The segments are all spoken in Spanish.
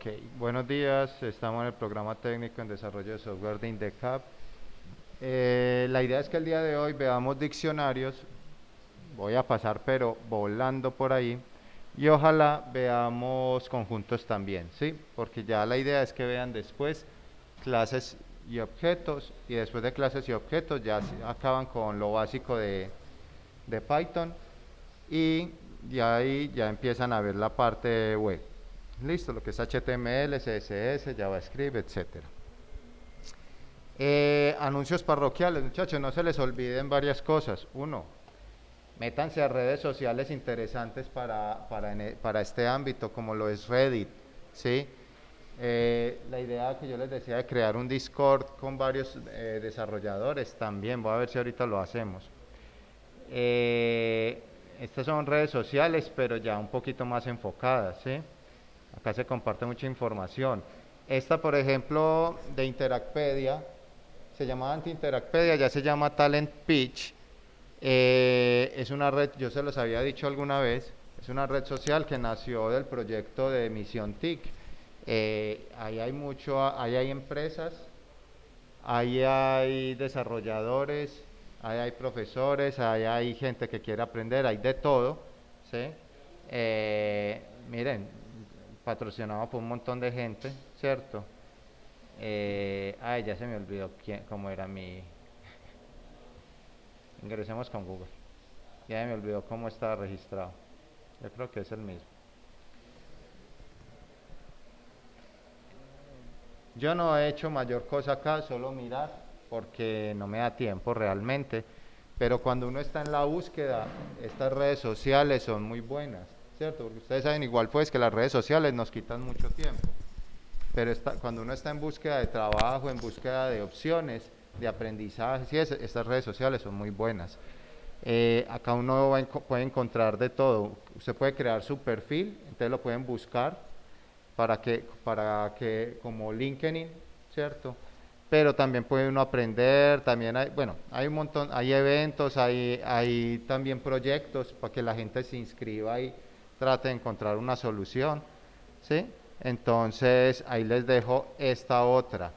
Ok, buenos días. Estamos en el programa técnico en desarrollo de software de INDECAP. La idea es que el día de hoy veamos diccionarios. Voy a pasar pero volando por ahí. Y ojalá veamos conjuntos también, ¿sí? Porque ya la idea es que vean después clases y objetos. Y después de clases y objetos ya acaban con lo básico de Python. Y ya ahí ya empiezan a ver la parte web. Listo, lo que es HTML, CSS, JavaScript, etcétera. Anuncios parroquiales, muchachos, no se les olviden varias cosas. Uno, métanse a redes sociales interesantes para este ámbito, como lo es Reddit, ¿sí? La idea que yo les decía de crear un Discord con varios desarrolladores, también, voy a ver si ahorita lo hacemos. Estas son redes sociales, pero ya un poquito más enfocadas, ¿sí? Acá se comparte mucha información. Esta, por ejemplo, de Interacpedia, se llamaba anti-Interacpedia, ya se llama Talent Pitch. Es una red, yo se los había dicho alguna vez, es una red social que nació del proyecto de Misión TIC. Ahí hay empresas, ahí hay desarrolladores, ahí hay profesores, ahí hay gente que quiere aprender, hay de todo, ¿sí? Miren, patrocinado por un montón de gente, ¿cierto? Ay, ya se me olvidó cómo era mi... Ingresemos con Google. Ya me olvidó cómo estaba registrado. Yo creo que es el mismo. Yo no he hecho mayor cosa acá, solo mirar, porque no me da tiempo realmente. Pero cuando uno está en la búsqueda, estas redes sociales son muy buenas, ¿cierto? Porque ustedes saben igual pues que las redes sociales nos quitan mucho tiempo. Pero cuando uno está en búsqueda de trabajo, en búsqueda de opciones, de aprendizaje, sí, estas redes sociales son muy buenas. Acá uno puede encontrar de todo. Usted puede crear su perfil, entonces lo pueden buscar para que como LinkedIn, ¿cierto? Pero también puede uno aprender, también hay, bueno, hay un montón, hay eventos, hay también proyectos para que la gente se inscriba y trate de encontrar una solución, ¿sí? Entonces, ahí les dejo esta otra.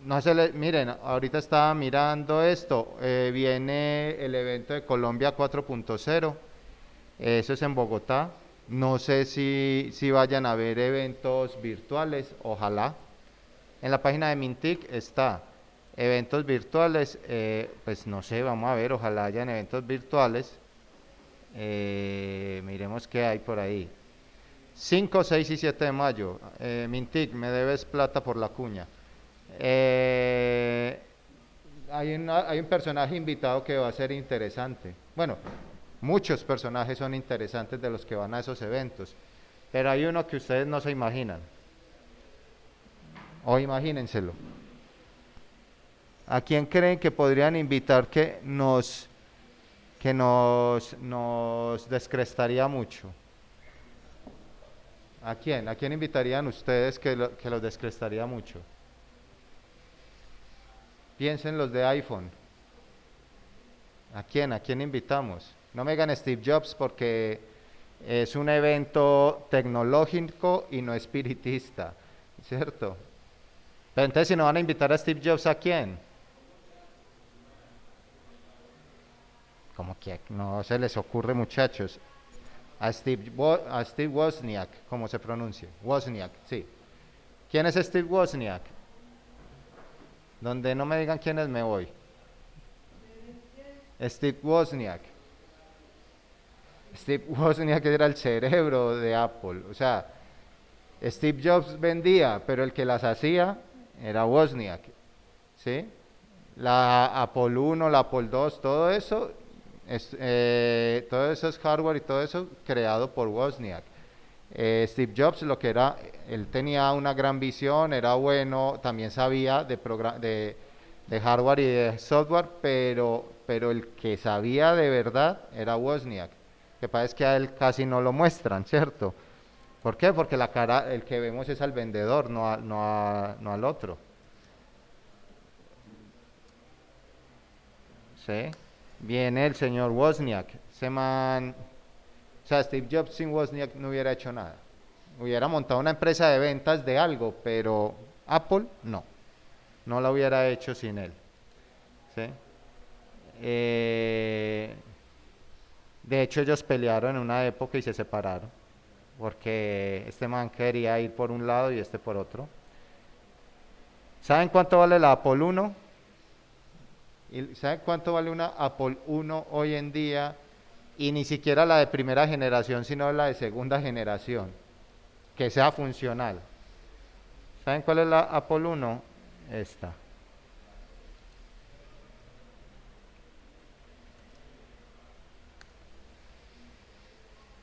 No se le, miren, ahorita estaba mirando esto, viene el evento de Colombia 4.0, eso es en Bogotá. No sé si vayan a haber eventos virtuales, ojalá. En la página de Mintic está eventos virtuales, pues no sé, vamos a ver, ojalá hayan eventos virtuales. Miremos qué hay por ahí. 5, 6 y 7 de mayo. Mintic, me debes plata por la cuña. Hay un personaje invitado que va a ser interesante. Bueno, muchos personajes son interesantes de los que van a esos eventos, pero hay uno que ustedes no se imaginan, o imagínenselo. ¿A quién creen que podrían invitar que nos descrestaría mucho? ¿A quién? ¿A quién invitarían ustedes que los descrestaría mucho? Piensen los de iPhone. ¿A quién? ¿A quién invitamos? No me digan Steve Jobs porque es un evento tecnológico y no espiritista, ¿cierto? Pero entonces si no van a invitar a Steve Jobs, ¿a quién? Como que no se les ocurre, muchachos. A Steve Wozniak, ¿cómo se pronuncia? Wozniak, sí. ¿Quién es Steve Wozniak? Donde no me digan quién es, me voy. Steve Wozniak. Steve Wozniak era el cerebro de Apple. O sea, Steve Jobs vendía, pero el que las hacía era Wozniak. ¿Sí? La Apple 1, la Apple 2, todo eso es hardware y todo eso creado por Wozniak. Steve Jobs lo que era, él tenía una gran visión, era bueno, también sabía de hardware y de software, pero el que sabía de verdad era Wozniak. Lo que pasa es que a él casi no lo muestran, ¿cierto? ¿Por qué? Porque la cara, el que vemos es al vendedor, no al otro. ¿Sí? Viene el señor Wozniak, o sea, Steve Jobs sin Wozniak no hubiera hecho nada. hubiera montado una empresa de ventas de algo, pero Apple no la hubiera hecho sin él. ¿Sí? De hecho, ellos pelearon en una época y se separaron, porque este man quería ir por un lado y este por otro. ¿Saben cuánto vale la Apple 1? ¿Y saben cuánto vale una Apple 1 hoy en día? Y ni siquiera la de primera generación, sino la de segunda generación, que sea funcional. ¿Saben cuál es la Apple 1? Esta.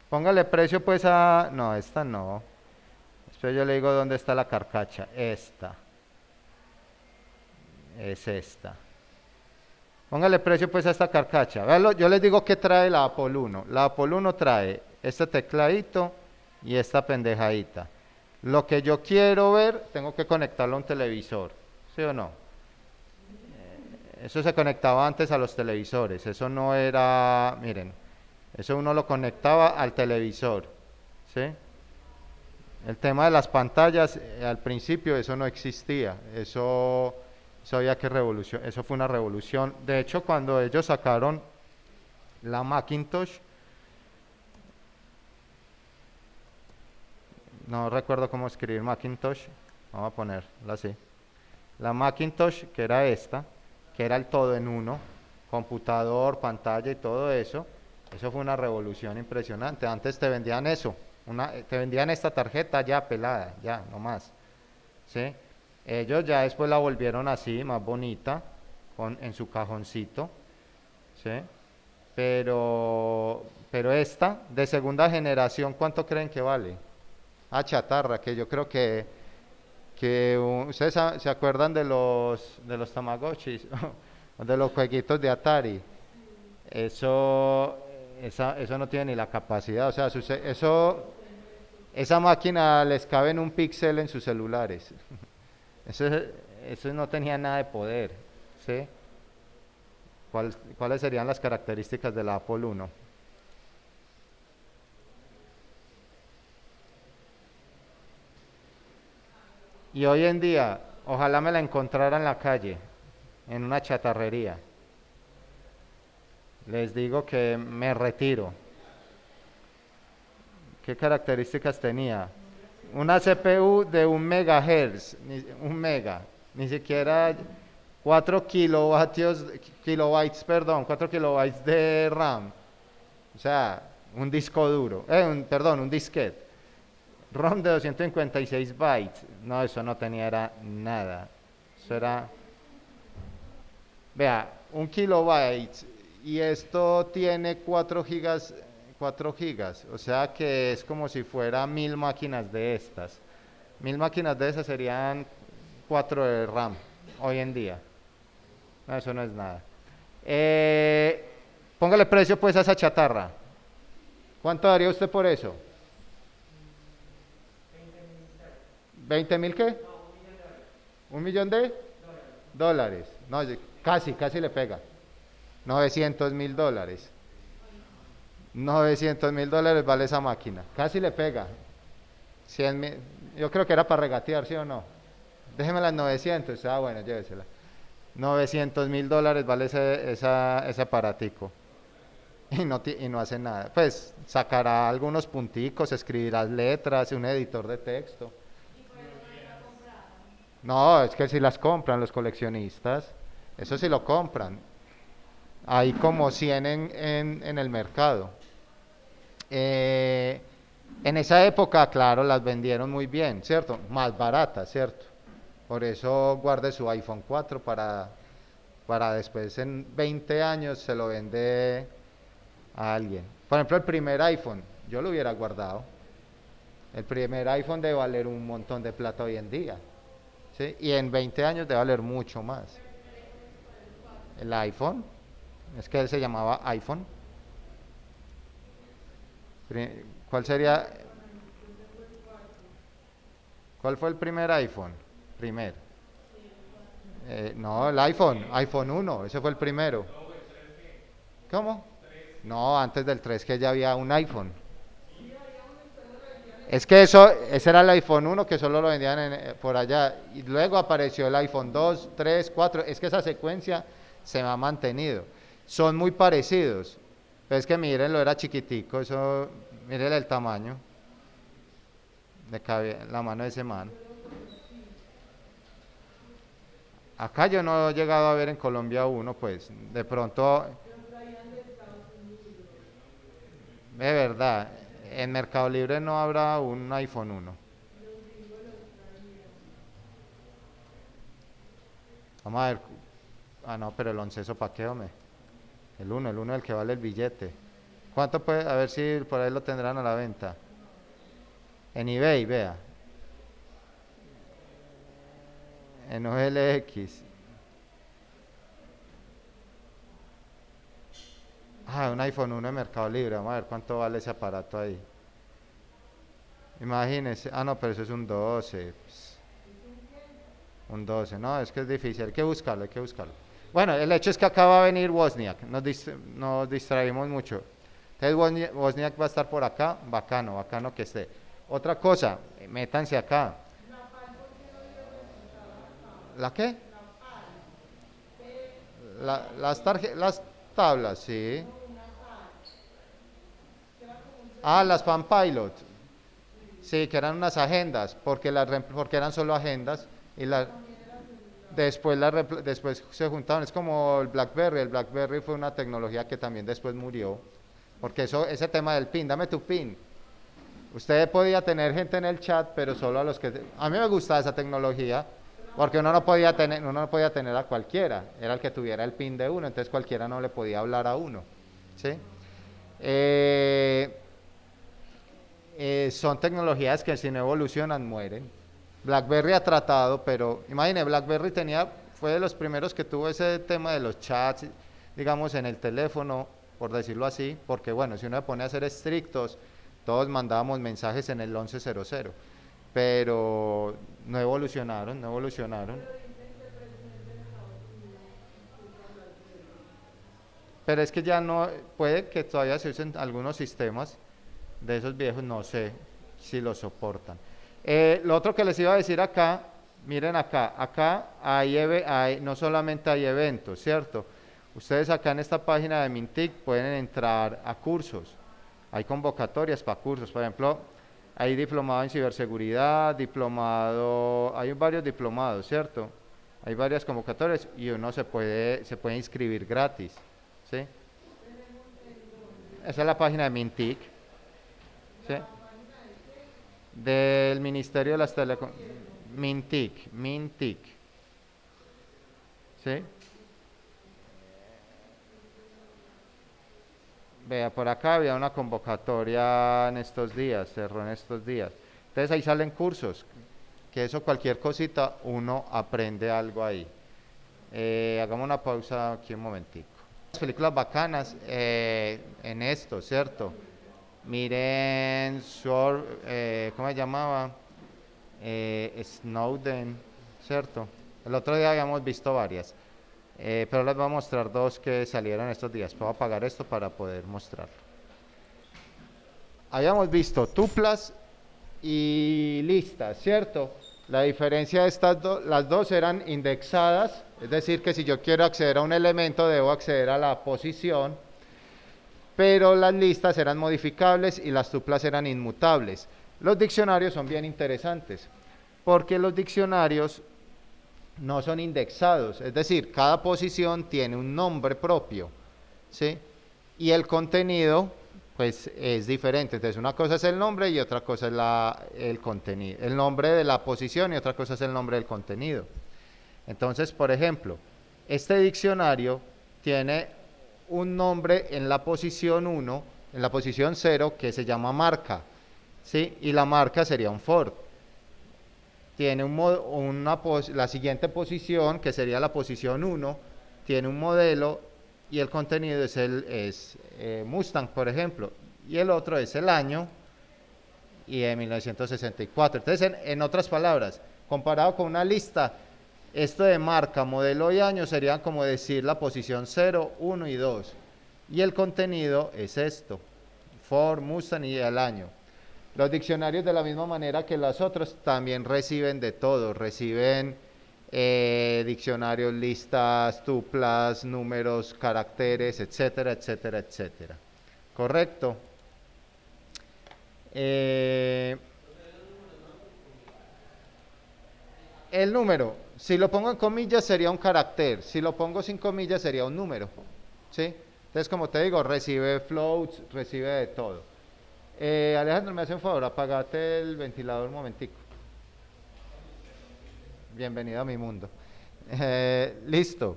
Póngale precio pues a... No, esta no. Después yo le digo dónde está la carcacha. Esta. Es esta. Póngale precio pues a esta carcacha. Véalo, yo les digo que trae la Apple 1. La Apple 1 trae este tecladito y esta pendejadita. Lo que yo quiero ver, tengo que conectarlo a un televisor. ¿Sí o no? Eso se conectaba antes a los televisores. Eso no era... Miren. Eso uno lo conectaba al televisor. ¿Sí? El tema de las pantallas, al principio eso no existía. Eso había que revolución, eso fue una revolución. De hecho, cuando ellos sacaron la Macintosh, no recuerdo cómo escribir Macintosh, vamos a ponerla así. La Macintosh, que era esta, que era el todo en uno, computador, pantalla y todo eso, eso fue una revolución impresionante. Antes te vendían eso, te vendían esta tarjeta ya pelada, ya, no más. ¿Sí? Ellos ya después la volvieron así, más bonita, en su cajoncito, ¿sí? Pero esta, de segunda generación, ¿cuánto creen que vale? Ah, chatarra, que yo creo que ustedes se acuerdan de los Tamagotchis, o de los jueguitos de Atari. Eso no tiene ni la capacidad, o sea, esa máquina les cabe en un píxel en sus celulares. Eso no tenía nada de poder, ¿sí? ¿Cuáles serían las características de la Apple 1? Y hoy en día, ojalá me la encontrara en la calle, en una chatarrería. Les digo que me retiro. ¿Qué características tenía? Una CPU de 1 MHz, un mega, ni siquiera 4 kilobytes de RAM. O sea, un disco duro, un disquete. ROM de 256 bytes. No, eso no tenía nada. Eso era, vea, 1 kilobyte y esto tiene 4 gigas, o sea que es como si fuera 1000 máquinas de estas. 1000 máquinas de esas serían 4 de RAM hoy en día. No, eso no es nada. Póngale precio pues a esa chatarra. ¿Cuánto daría usted por eso? ¿20.000 qué? ¿1 millón de dólares? No, casi le pega. $900.000. $900.000 vale esa máquina. Casi le pega. 100.000. Yo creo que era para regatear, ¿sí o no? Déjeme las 900. Ah, bueno, llévesela. $900.000 vale ese aparatico. Y no hace nada. Pues sacará algunos punticos, escribirá letras, un editor de texto. No, es que si las compran los coleccionistas, eso sí lo compran. Hay como 100 en el mercado. En esa época, claro, las vendieron muy bien, ¿cierto? Más baratas, ¿cierto? Por eso guarde su iPhone 4 para después en 20 años se lo vende a alguien. Por ejemplo, el primer iPhone, yo lo hubiera guardado. El primer iPhone debe valer un montón de plata hoy en día, ¿sí? Y en 20 años debe valer mucho más. El iPhone, es que él se llamaba iPhone. ¿Cuál sería? ¿Cuál fue el primer iPhone? No, el iPhone 1, ese fue el primero. ¿Cómo? No, antes del 3 que ya había un iPhone. Es que eso, ese era el iPhone 1 que solo lo vendían por allá. Y luego apareció el iPhone 2, 3, 4. Es que esa secuencia se me ha mantenido. Son muy parecidos. Pero es que mírenlo, era chiquitico. Eso, mírenle el tamaño. Le cabe la mano de ese man. Acá yo no he llegado a ver en Colombia uno, pues. De pronto, de verdad, en Mercado Libre no habrá un iPhone 1. Vamos a ver. Ah, no, pero el 11, ¿eso para qué, hombre? El uno el que vale el billete. ¿Cuánto puede? A ver si por ahí lo tendrán a la venta. En eBay, vea. En OLX. Ah, un iPhone 1 en Mercado Libre. Vamos a ver cuánto vale ese aparato ahí. Imagínese. Ah, no, pero eso es un 12. Un 12. No, es que es difícil. Hay que buscarlo, hay que buscarlo. Bueno, el hecho es que acá va a venir Wozniak. Nos distraímos mucho. Entonces Wozniak va a estar por acá. Bacano, bacano que esté. Otra cosa, métanse acá. ¿La qué? Las tablas, sí. Ah, las Pan Pilot. Sí, que eran unas agendas, porque eran solo agendas y después se juntaron. Es como el BlackBerry fue una tecnología que también después murió, porque ese tema del pin, dame tu pin. Usted podía tener gente en el chat, pero solo a los que... A mí me gustaba esa tecnología, porque uno no podía tener a cualquiera, era el que tuviera el pin de uno, entonces cualquiera no le podía hablar a uno, ¿sí? Son tecnologías que si no evolucionan mueren. BlackBerry ha tratado, pero imagine, BlackBerry fue de los primeros que tuvo ese tema de los chats, digamos, en el teléfono, por decirlo así, porque bueno, si uno se pone a ser estrictos, todos mandábamos mensajes en el 1100, pero no evolucionaron, no evolucionaron. Pero es que ya no, puede que todavía se usen algunos sistemas de esos viejos, no sé si lo soportan. Lo otro que les iba a decir acá, miren acá no solamente hay eventos, ¿cierto? Ustedes acá en esta página de Mintic pueden entrar a cursos, hay convocatorias para cursos, por ejemplo, hay diplomado en ciberseguridad, hay varios diplomados, ¿cierto? Hay varias convocatorias y uno se puede inscribir gratis, ¿sí? Esa es la página de Mintic, ¿sí? Del Ministerio de las Telecomunicaciones. Mintic, ¿sí? Vea, por acá había una convocatoria en estos días, cerró en estos días. Entonces ahí salen cursos, que eso cualquier cosita uno aprende algo ahí. Hagamos una pausa aquí un momentico. Las películas bacanas en esto, ¿cierto? Miren, ¿cómo se llamaba? Snowden, ¿cierto? El otro día habíamos visto varias, pero les voy a mostrar dos que salieron estos días. Puedo apagar esto para poder mostrarlo. Habíamos visto tuplas y listas, ¿cierto? La diferencia de las dos eran indexadas, es decir, que si yo quiero acceder a un elemento, debo acceder a la posición, pero las listas eran modificables y las tuplas eran inmutables. Los diccionarios son bien interesantes, porque los diccionarios no son indexados, es decir, cada posición tiene un nombre propio, ¿sí? Y el contenido, pues, es diferente. Entonces, una cosa es el nombre y otra cosa es el contenido. El nombre de la posición y otra cosa es el nombre del contenido. Entonces, por ejemplo, este diccionario tiene un nombre en la posición 1, en la posición 0, que se llama marca, ¿sí? Y la marca sería un for. Tiene la siguiente posición, que sería la posición 1, tiene un modelo y el contenido es Mustang, por ejemplo, y el otro es el año y de 1964. Entonces, en otras palabras, comparado con una lista, esto de marca, modelo y año sería como decir la posición 0, 1 y 2. Y el contenido es esto, Ford, Mustang y el año. Los diccionarios de la misma manera que los otros también reciben de todo, reciben diccionarios, listas, tuplas, números, caracteres, etcétera, etcétera, etcétera. ¿Correcto? El número, si lo pongo en comillas sería un carácter, si lo pongo sin comillas sería un número, ¿sí? Entonces, como te digo, recibe floats, recibe de todo. Alejandro, me hace un favor, apagate el ventilador un momentico. Bienvenido a mi mundo. Listo.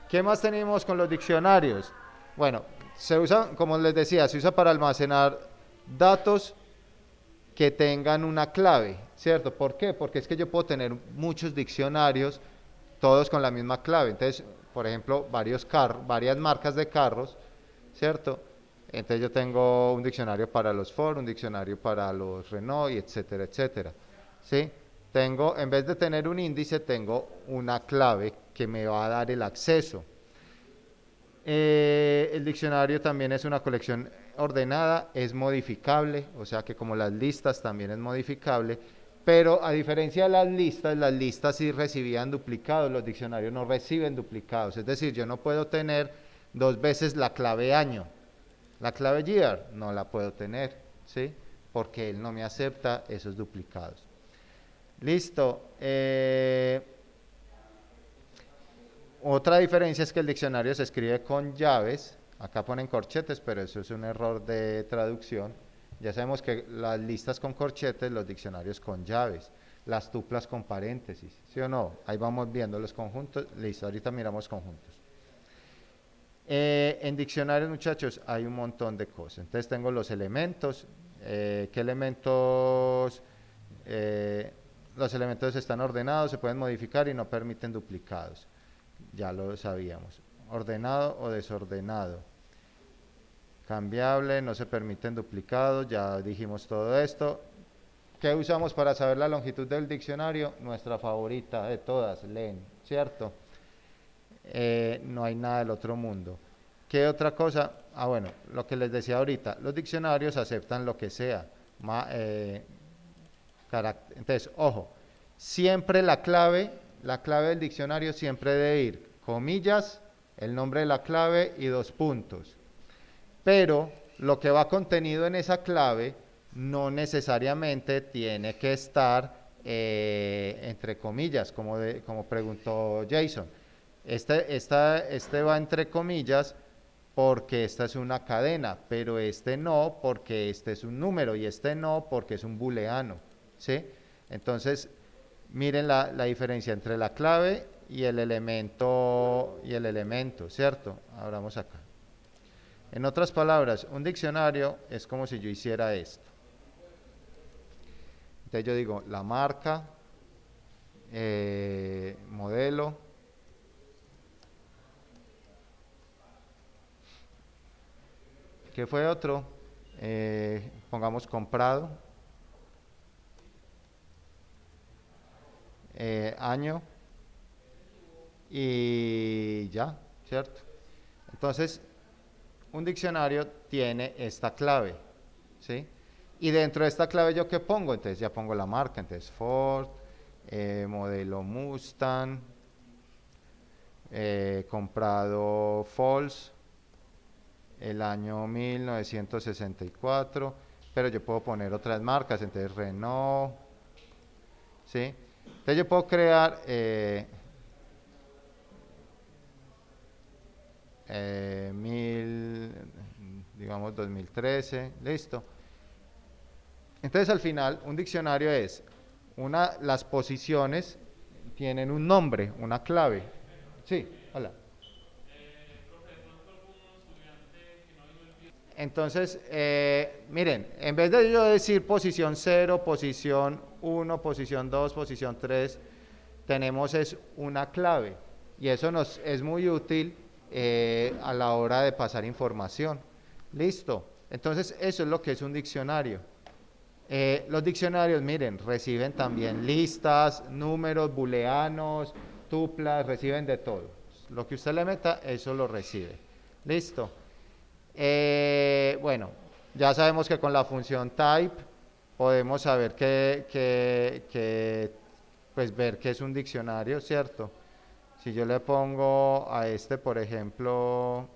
¿Qué más tenemos con los diccionarios? Bueno, se usa, como les decía, se usa para almacenar datos que tengan una clave, ¿cierto? ¿Por qué? Porque es que yo puedo tener muchos diccionarios, todos con la misma clave. Entonces, por ejemplo, varias marcas de carros, ¿cierto? Entonces yo tengo un diccionario para los Ford, un diccionario para los Renault, y etcétera, etcétera, ¿sí? Tengo, en vez de tener un índice, tengo una clave que me va a dar el acceso. El diccionario también es una colección ordenada, es modificable, o sea que como las listas también es modificable, pero a diferencia de las listas sí recibían duplicados, los diccionarios no reciben duplicados, es decir, yo no puedo tener dos veces la clave año, la clave year no la puedo tener, ¿sí? Porque él no me acepta esos duplicados. Listo. Otra diferencia es que el diccionario se escribe con llaves. Acá ponen corchetes, pero eso es un error de traducción. Ya sabemos que las listas con corchetes, los diccionarios con llaves, las tuplas con paréntesis, ¿sí o no? Ahí vamos viendo los conjuntos. Listo, ahorita miramos conjuntos. En diccionarios, muchachos, hay un montón de cosas. Entonces tengo los elementos. ¿Qué elementos? Los elementos están ordenados, se pueden modificar y no permiten duplicados. Ya lo sabíamos. Ordenado o desordenado. Cambiable, no se permiten duplicados, ya dijimos todo esto. ¿Qué usamos para saber la longitud del diccionario? Nuestra favorita de todas, len, ¿cierto? No hay nada del otro mundo. ¿Qué otra cosa? Ah, bueno, lo que les decía ahorita, los diccionarios aceptan lo que sea. Entonces, ojo, siempre la clave del diccionario siempre debe ir comillas, el nombre de la clave y 2 puntos. Pero lo que va contenido en esa clave no necesariamente tiene que estar entre comillas, como preguntó Jason. Este va entre comillas porque esta es una cadena, pero este no porque este es un número y este no porque es un booleano, ¿sí? Entonces, miren la diferencia entre la clave y el elemento, ¿cierto? Abramos acá. En otras palabras, un diccionario es como si yo hiciera esto. Entonces yo digo la marca, modelo, ¿qué fue otro? Pongamos comprado, año y ya, ¿cierto? Entonces, un diccionario tiene esta clave, ¿sí? Y dentro de esta clave, ¿yo qué pongo? Entonces ya pongo la marca, entonces Ford, modelo Mustang, comprado false, el año 1964, pero yo puedo poner otras marcas, entonces Renault, ¿sí? Entonces yo puedo crear digamos 2013, listo. Entonces al final un diccionario es las posiciones tienen un nombre, una clave. Sí, hola. Entonces, miren, en vez de yo decir posición 0, posición 1, posición 2, posición 3, tenemos es una clave y eso nos es muy útil a la hora de pasar información. Listo. Entonces, eso es lo que es un diccionario. Los diccionarios, miren, reciben también listas, números, booleanos, tuplas, reciben de todo. Lo que usted le meta, eso lo recibe. Listo. Bueno, ya sabemos que con la función type podemos saber pues ver que es un diccionario, ¿cierto? Si yo le pongo a este, por ejemplo,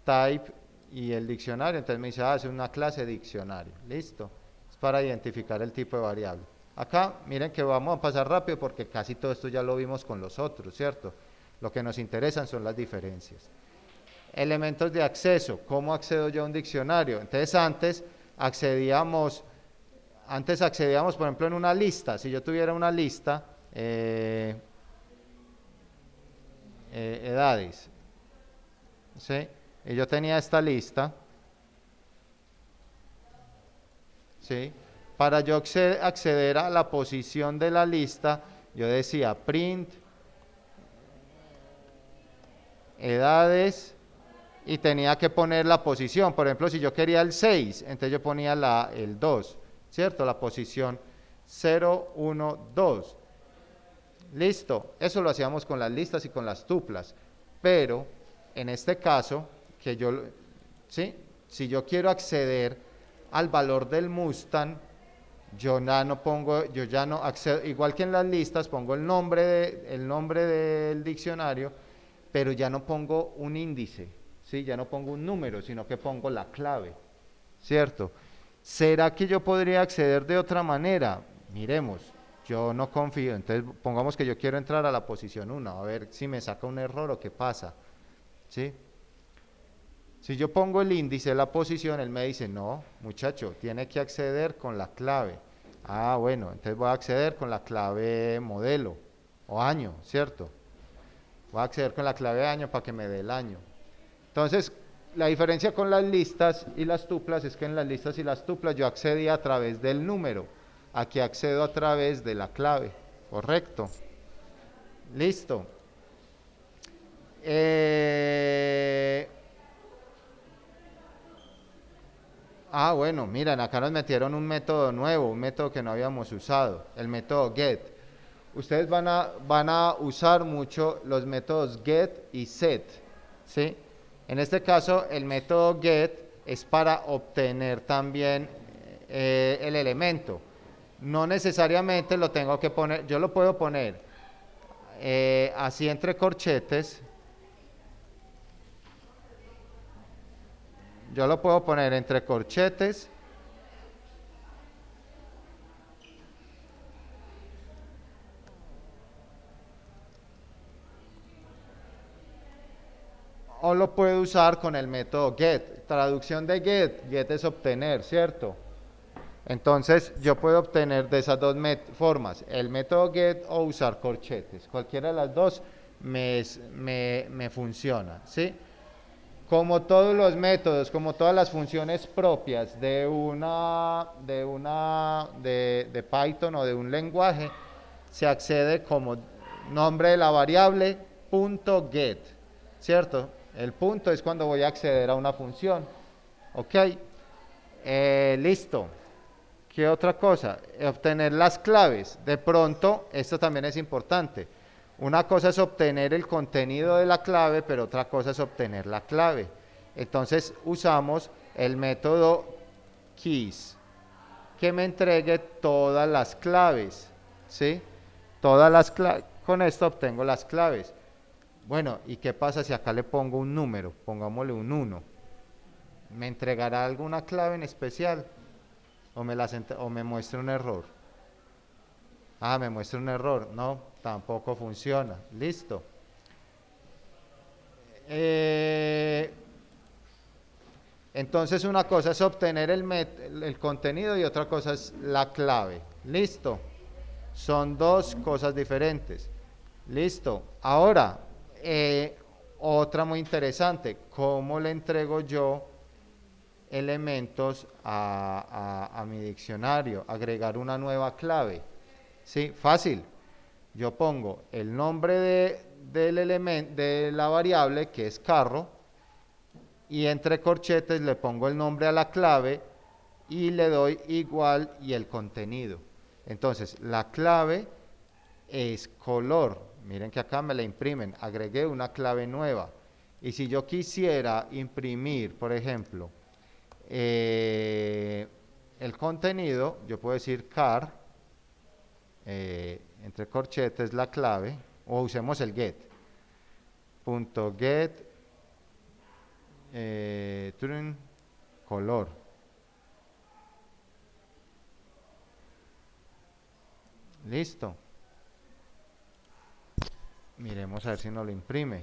type y el diccionario, entonces me dice, es una clase diccionario, listo. Es para identificar el tipo de variable. Acá, miren que vamos a pasar rápido porque casi todo esto ya lo vimos con los otros, ¿cierto? Lo que nos interesan son las diferencias. Elementos de acceso, ¿cómo accedo yo a un diccionario? Entonces antes accedíamos, por ejemplo, en una lista. Si yo tuviera una lista, edades, ¿sí? Y yo tenía esta lista, ¿sí? Para yo acceder a la posición de la lista, yo decía print edades y tenía que poner la posición. Por ejemplo, si yo quería el 6, entonces yo ponía el 2, ¿cierto? La posición 0, 1, 2. Listo, eso lo hacíamos con las listas y con las tuplas, pero en este caso, ¿sí? Si yo quiero acceder al valor del Mustang, yo ya no accedo, igual que en las listas, pongo el nombre del diccionario, pero ya no pongo un índice, ¿sí? Ya no pongo un número, sino que pongo la clave, ¿cierto? ¿Será que yo podría acceder de otra manera? Miremos, yo no confío, entonces pongamos que yo quiero entrar a la posición 1, a ver si me saca un error o qué pasa, ¿sí? Si yo pongo el índice de la posición, él me dice, no, muchacho, tiene que acceder con la clave. Ah, bueno, entonces voy a acceder con la clave modelo o año, ¿cierto? Voy a acceder con la clave de año para que me dé el año. Entonces, la diferencia con las listas y las tuplas es que en las listas y las tuplas yo accedía a través del número. Aquí accedo a través de la clave, ¿correcto? Listo. Bueno, miren, acá nos metieron un método nuevo, un método que no habíamos usado, el método get. Ustedes van a usar mucho los métodos get y set, ¿sí? En este caso, el método get es para obtener también el elemento. No necesariamente lo tengo que poner, yo lo puedo poner así entre corchetes. Yo lo puedo poner entre corchetes. O lo puedo usar con el método get. Traducción de get. Get es obtener, ¿cierto? Entonces yo puedo obtener de esas dos formas. El método get o usar corchetes. Cualquiera de las dos me funciona, ¿sí? Como todos los métodos, como todas las funciones propias de Python o de un lenguaje, se accede como nombre de la variable punto .get, ¿cierto? El punto es cuando voy a acceder a una función, ¿ok? Listo. ¿Qué otra cosa? Obtener las claves. De pronto, esto también es importante. Una cosa es obtener el contenido de la clave, pero otra cosa es obtener la clave. Entonces usamos el método keys, que me entregue todas las claves, ¿sí? Con esto obtengo las claves. Bueno, ¿y qué pasa si acá le pongo un número? Pongámosle un 1. ¿Me entregará alguna clave en especial? ¿O me muestra un error? Me muestra un error. No, tampoco funciona. Listo. Entonces una cosa es obtener el contenido y otra cosa es la clave. Listo. Son dos cosas diferentes. Listo. Ahora, otra muy interesante. ¿Cómo le entrego yo elementos a mi diccionario? Agregar una nueva clave. Sí, fácil. Yo pongo el nombre del elemento de la variable, que es carro, y entre corchetes le pongo el nombre a la clave y le doy igual y el contenido. Entonces, la clave es color. Miren que acá me la imprimen. Agregué una clave nueva. Y si yo quisiera imprimir, por ejemplo, el contenido, yo puedo decir car, entre corchetes la clave, o usemos el get, punto get, color. Listo. Miremos a ver si nos lo imprime.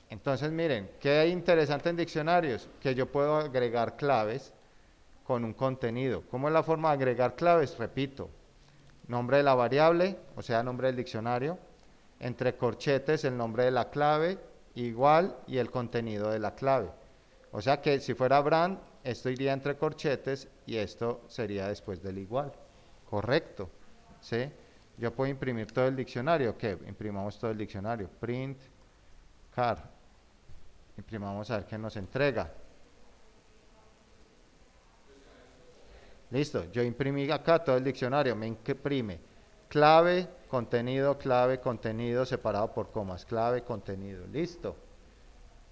Entonces miren, ¿qué hay interesante en diccionarios? Que yo puedo agregar claves con un contenido. ¿Cómo es la forma de agregar claves? Repito, nombre de la variable, o sea, nombre del diccionario, entre corchetes el nombre de la clave, igual y el contenido de la clave. O sea que si fuera brand, esto iría entre corchetes y esto sería después del igual. Correcto. ¿Sí? Yo puedo imprimir todo el diccionario. ¿Qué? Imprimamos todo el diccionario. Print, car. Imprimamos a ver qué nos entrega. Listo. Yo imprimí acá todo el diccionario. Me imprime clave, contenido separado por comas. Clave, contenido. Listo.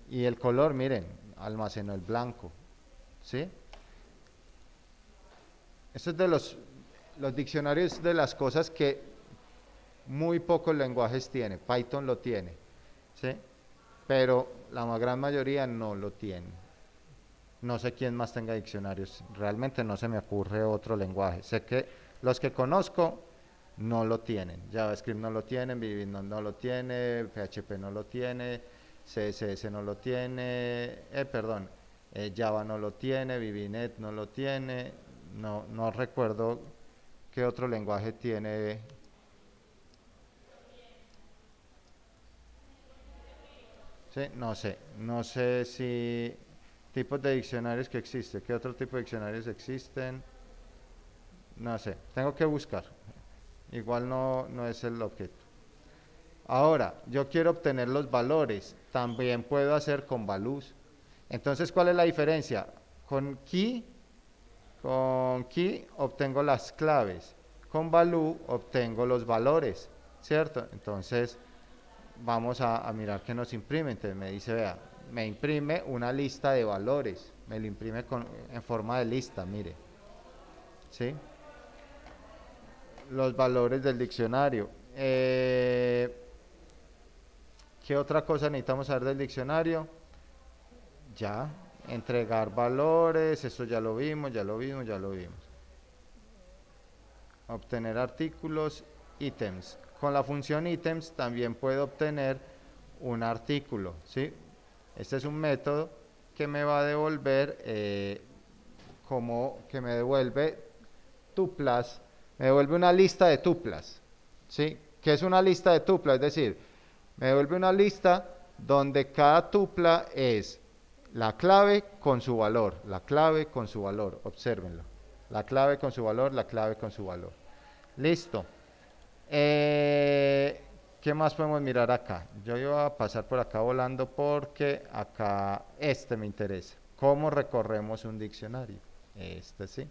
Y el color, miren, almacenó el blanco. ¿Sí? Esto es de los diccionarios, de las cosas que muy pocos lenguajes tiene. Python lo tiene, ¿sí? Pero la gran mayoría no lo tiene. No sé quién más tenga diccionarios. Realmente no se me ocurre otro lenguaje. Sé que los que conozco no lo tienen. JavaScript no lo tiene, Vue no lo tiene, PHP no lo tiene, CSS no lo tiene, Java no lo tiene, VB.NET no lo tiene. No recuerdo qué otro lenguaje tiene. Sí, no sé si tipos de diccionarios que existen, qué otro tipo de diccionarios existen, no sé, tengo que buscar, igual no es el objeto. Ahora, yo quiero obtener los valores, también puedo hacer con values. Entonces, ¿cuál es la diferencia? Con key obtengo las claves, con value obtengo los valores, ¿cierto? Entonces, vamos a mirar qué nos imprime. Entonces me dice, vea, me imprime una lista de valores, me lo imprime en forma de lista, mire, ¿sí? Los valores del diccionario. ¿Qué otra cosa necesitamos saber del diccionario? Ya, entregar valores, esto ya lo vimos. Obtener artículos, ítems. Con la función ítems también puedo obtener un artículo, ¿sí? Este es un método que me va a devolver, como que me devuelve tuplas, me devuelve una lista de tuplas, ¿sí? ¿Qué es una lista de tuplas? Es decir, me devuelve una lista donde cada tupla es la clave con su valor, obsérvenlo. La clave con su valor, la clave con su valor. Listo. ¿Qué más podemos mirar acá? Yo iba a pasar por acá volando porque acá este me interesa. ¿Cómo recorremos un diccionario? Este sí.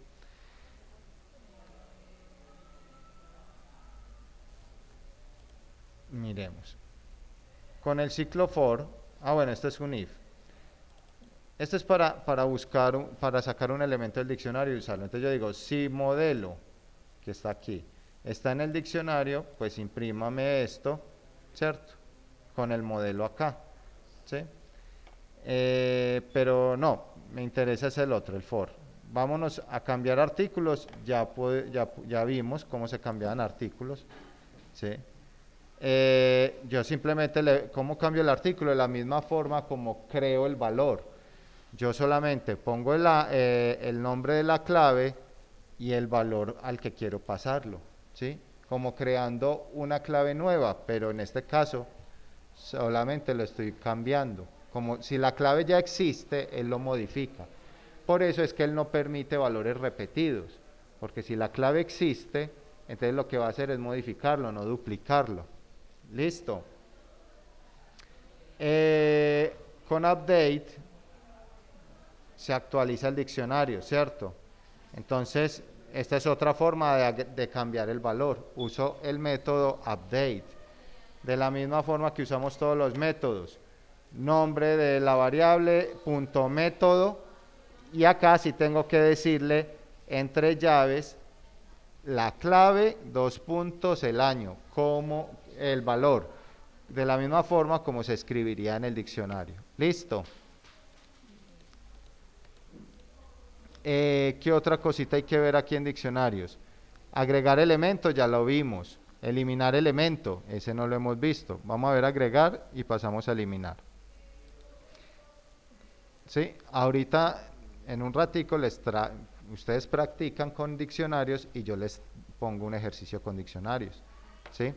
Miremos. Con el ciclo for, bueno, este es un if. Este es para buscar, para sacar un elemento del diccionario y usarlo. Entonces yo digo, si modelo, que está aquí, está en el diccionario, pues imprímame esto, ¿cierto? Con el modelo acá, ¿sí? Pero no, me interesa es el otro, el for. Vámonos a cambiar artículos, ya vimos cómo se cambiaban artículos, ¿sí? Yo simplemente, ¿cómo cambio el artículo? De la misma forma como creo el valor. Yo solamente pongo el nombre de la clave y el valor al que quiero pasarlo, ¿sí? Como creando una clave nueva, pero en este caso solamente lo estoy cambiando. Como si la clave ya existe, él lo modifica. Por eso es que él no permite valores repetidos, porque si la clave existe, entonces lo que va a hacer es modificarlo, no duplicarlo. Listo. Con update se actualiza el diccionario, ¿cierto? Entonces, esta es otra forma de cambiar el valor. Uso el método update. De la misma forma que usamos todos los métodos. Nombre de la variable, punto método, Y acá sí tengo que decirle entre llaves la clave, dos puntos, el año, como el valor, de la misma forma como se escribiría en el diccionario. ¿Listo? ¿Qué otra cosita hay que ver aquí en diccionarios? Agregar elementos, ya lo vimos. Eliminar elemento, ese no lo hemos visto. Vamos a ver agregar y pasamos a eliminar. ¿Sí? Ahorita, en un ratico, ustedes practican con diccionarios y yo les pongo un ejercicio con diccionarios. ¿Sí?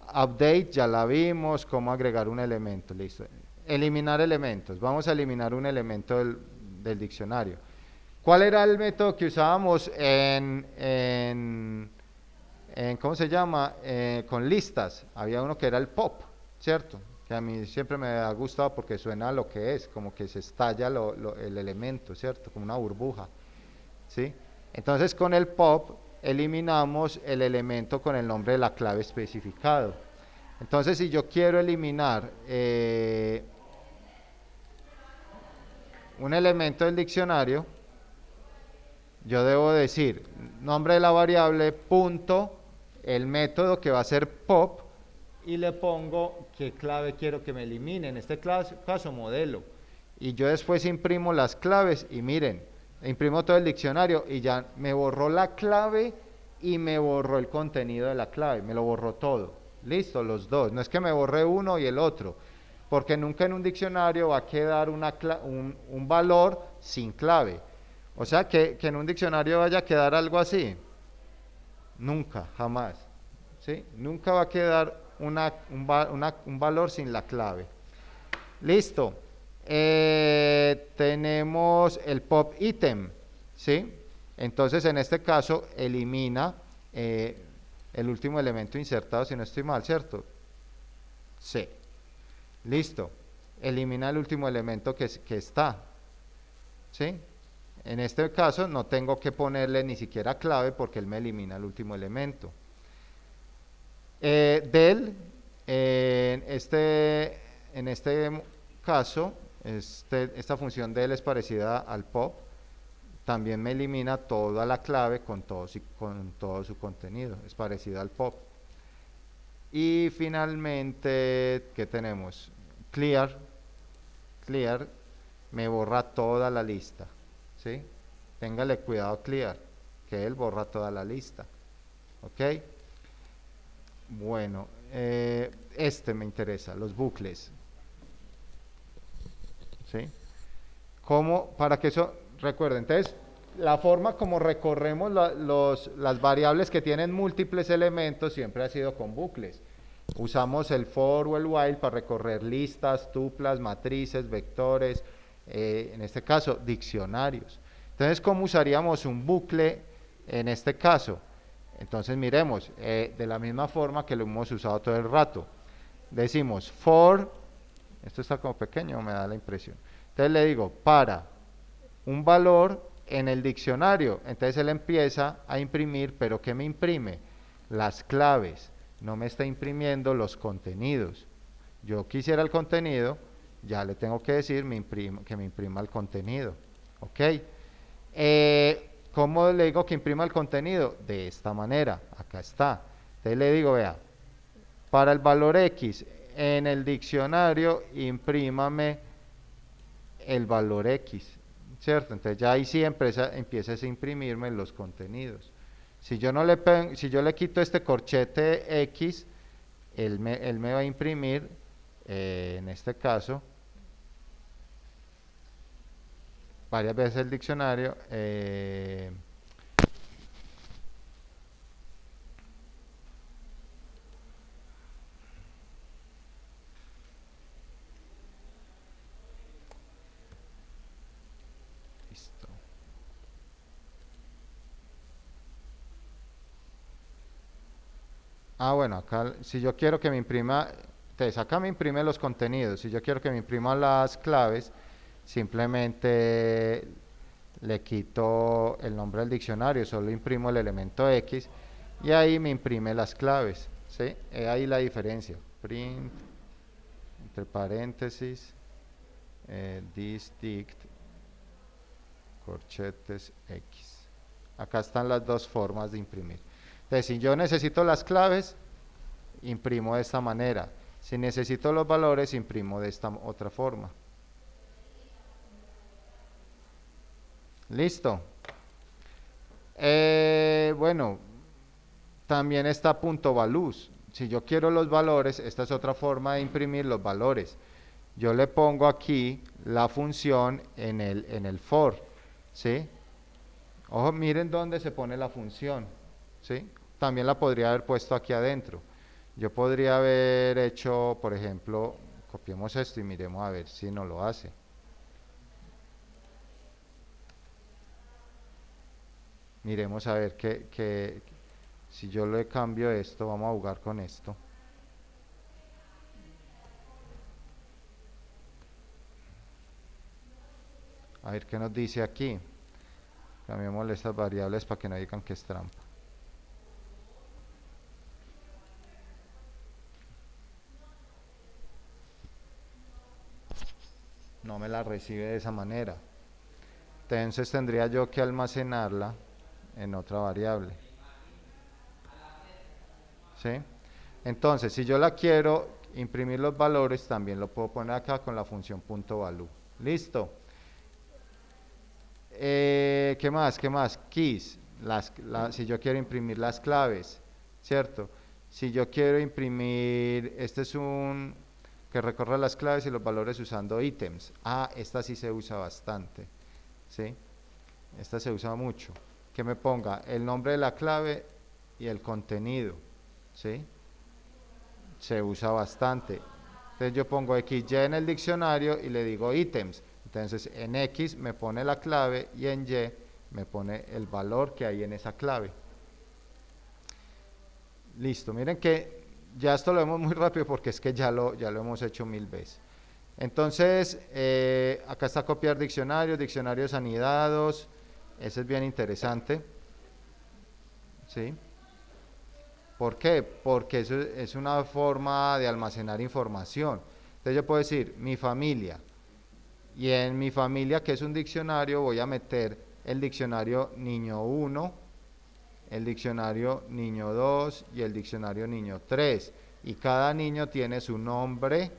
Update, ya la vimos, cómo agregar un elemento, listo. Eliminar elementos, vamos a eliminar un elemento del diccionario. ¿Cuál era el método que usábamos ¿cómo se llama? Con listas. Había uno que era el pop, ¿cierto? Que a mí siempre me ha gustado porque suena a lo que es, como que se estalla el elemento, ¿cierto? Como una burbuja, ¿sí? Entonces con el pop eliminamos el elemento con el nombre de la clave especificado. Entonces si yo quiero eliminar un elemento del diccionario, yo debo decir nombre de la variable, punto, el método que va a ser pop, y le pongo qué clave quiero que me elimine, en este caso modelo. Y yo después imprimo las claves y miren, imprimo todo el diccionario y ya me borró la clave y me borró el contenido de la clave, me lo borró todo. Listo, los dos. No es que me borré uno y el otro, porque nunca en un diccionario va a quedar un valor sin clave. O sea, que en un diccionario vaya a quedar algo así. Nunca, jamás. ¿Sí? Nunca va a quedar un valor sin la clave. Listo. Tenemos el pop item. ¿Sí? Entonces, en este caso, elimina el último elemento insertado, si no estoy mal, ¿cierto? Sí. Listo. Elimina el último elemento que está. ¿Sí? En este caso no tengo que ponerle ni siquiera clave porque él me elimina el último elemento. Del, en este caso, esta función del es parecida al pop. También me elimina toda la clave con todo su contenido. Es parecida al pop. Y finalmente, ¿qué tenemos? Clear. Clear me borra toda la lista. ¿Sí? Téngale cuidado clear, que él borra toda la lista. ¿Ok? Bueno, este me interesa, los bucles. ¿Sí? Para que eso, recuerden, entonces, la forma como recorremos las variables que tienen múltiples elementos siempre ha sido con bucles. Usamos el for o el while para recorrer listas, tuplas, matrices, vectores, en este caso, diccionarios. Entonces, ¿cómo usaríamos un bucle en este caso? Entonces, miremos, de la misma forma que lo hemos usado todo el rato. Decimos for, esto está como pequeño, me da la impresión. Entonces le digo, para un valor en el diccionario. Entonces él empieza a imprimir, pero ¿qué me imprime? Las claves. No me está imprimiendo los contenidos. Yo quisiera el contenido, ya le tengo que decir que me imprima el contenido. ¿Ok? ¿Cómo le digo que imprima el contenido? De esta manera, acá está. Entonces le digo, vea, para el valor X en el diccionario, imprímame el valor X, ¿cierto? Entonces ya ahí sí empieza a imprimirme los contenidos. Si yo le quito este corchete X, él me va a imprimir, en este caso, varias veces el diccionario. Listo. Bueno, acá si yo quiero que me imprima, entonces acá me imprime los contenidos. Si yo quiero que me imprima las claves, simplemente le quito el nombre del diccionario, solo imprimo el elemento X y ahí me imprime las claves. ¿Sí? Ahí la diferencia. Print, entre paréntesis, this dict, corchetes X. Acá están las dos formas de imprimir. Entonces, si yo necesito las claves, imprimo de esta manera. Si necesito los valores, imprimo de esta otra forma. Listo. Bueno, también está punto values. Si yo quiero los valores, esta es otra forma de imprimir los valores. Yo le pongo aquí la función en el for, ¿sí? Ojo, miren dónde se pone la función, ¿sí? También la podría haber puesto aquí adentro. Yo podría haber hecho, por ejemplo, copiemos esto y miremos a ver si no lo hace. Miremos a ver que si yo le cambio esto, vamos a jugar con esto. A ver qué nos dice aquí. Cambiémosle estas variables para que no digan que es trampa. No me la recibe de esa manera. Entonces tendría yo que almacenarla en otra variable. ¿Sí? Entonces, si yo la quiero imprimir los valores, también lo puedo poner acá con la función .value. Listo. ¿Qué más? ¿Qué más? Keys. Si yo quiero imprimir las claves, ¿cierto? Si yo quiero imprimir, este es un que recorre las claves y los valores usando ítems. Ah, esta sí se usa bastante, ¿sí? Esta se usa mucho. Que me ponga el nombre de la clave y el contenido, ¿sí? Se usa bastante. Entonces yo pongo XY en el diccionario y le digo ítems. Entonces en X me pone la clave y en Y me pone el valor que hay en esa clave. Listo, miren que ya esto lo vemos muy rápido porque es que ya lo hemos hecho 1000 veces. Entonces, acá está copiar diccionarios, diccionarios anidados. Ese es bien interesante. ¿Sí? ¿Por qué? Porque eso es una forma de almacenar información. Entonces yo puedo decir mi familia. Y en mi familia, que es un diccionario, voy a meter el diccionario niño 1, el diccionario niño 2 y el diccionario niño 3. Y cada niño tiene su nombre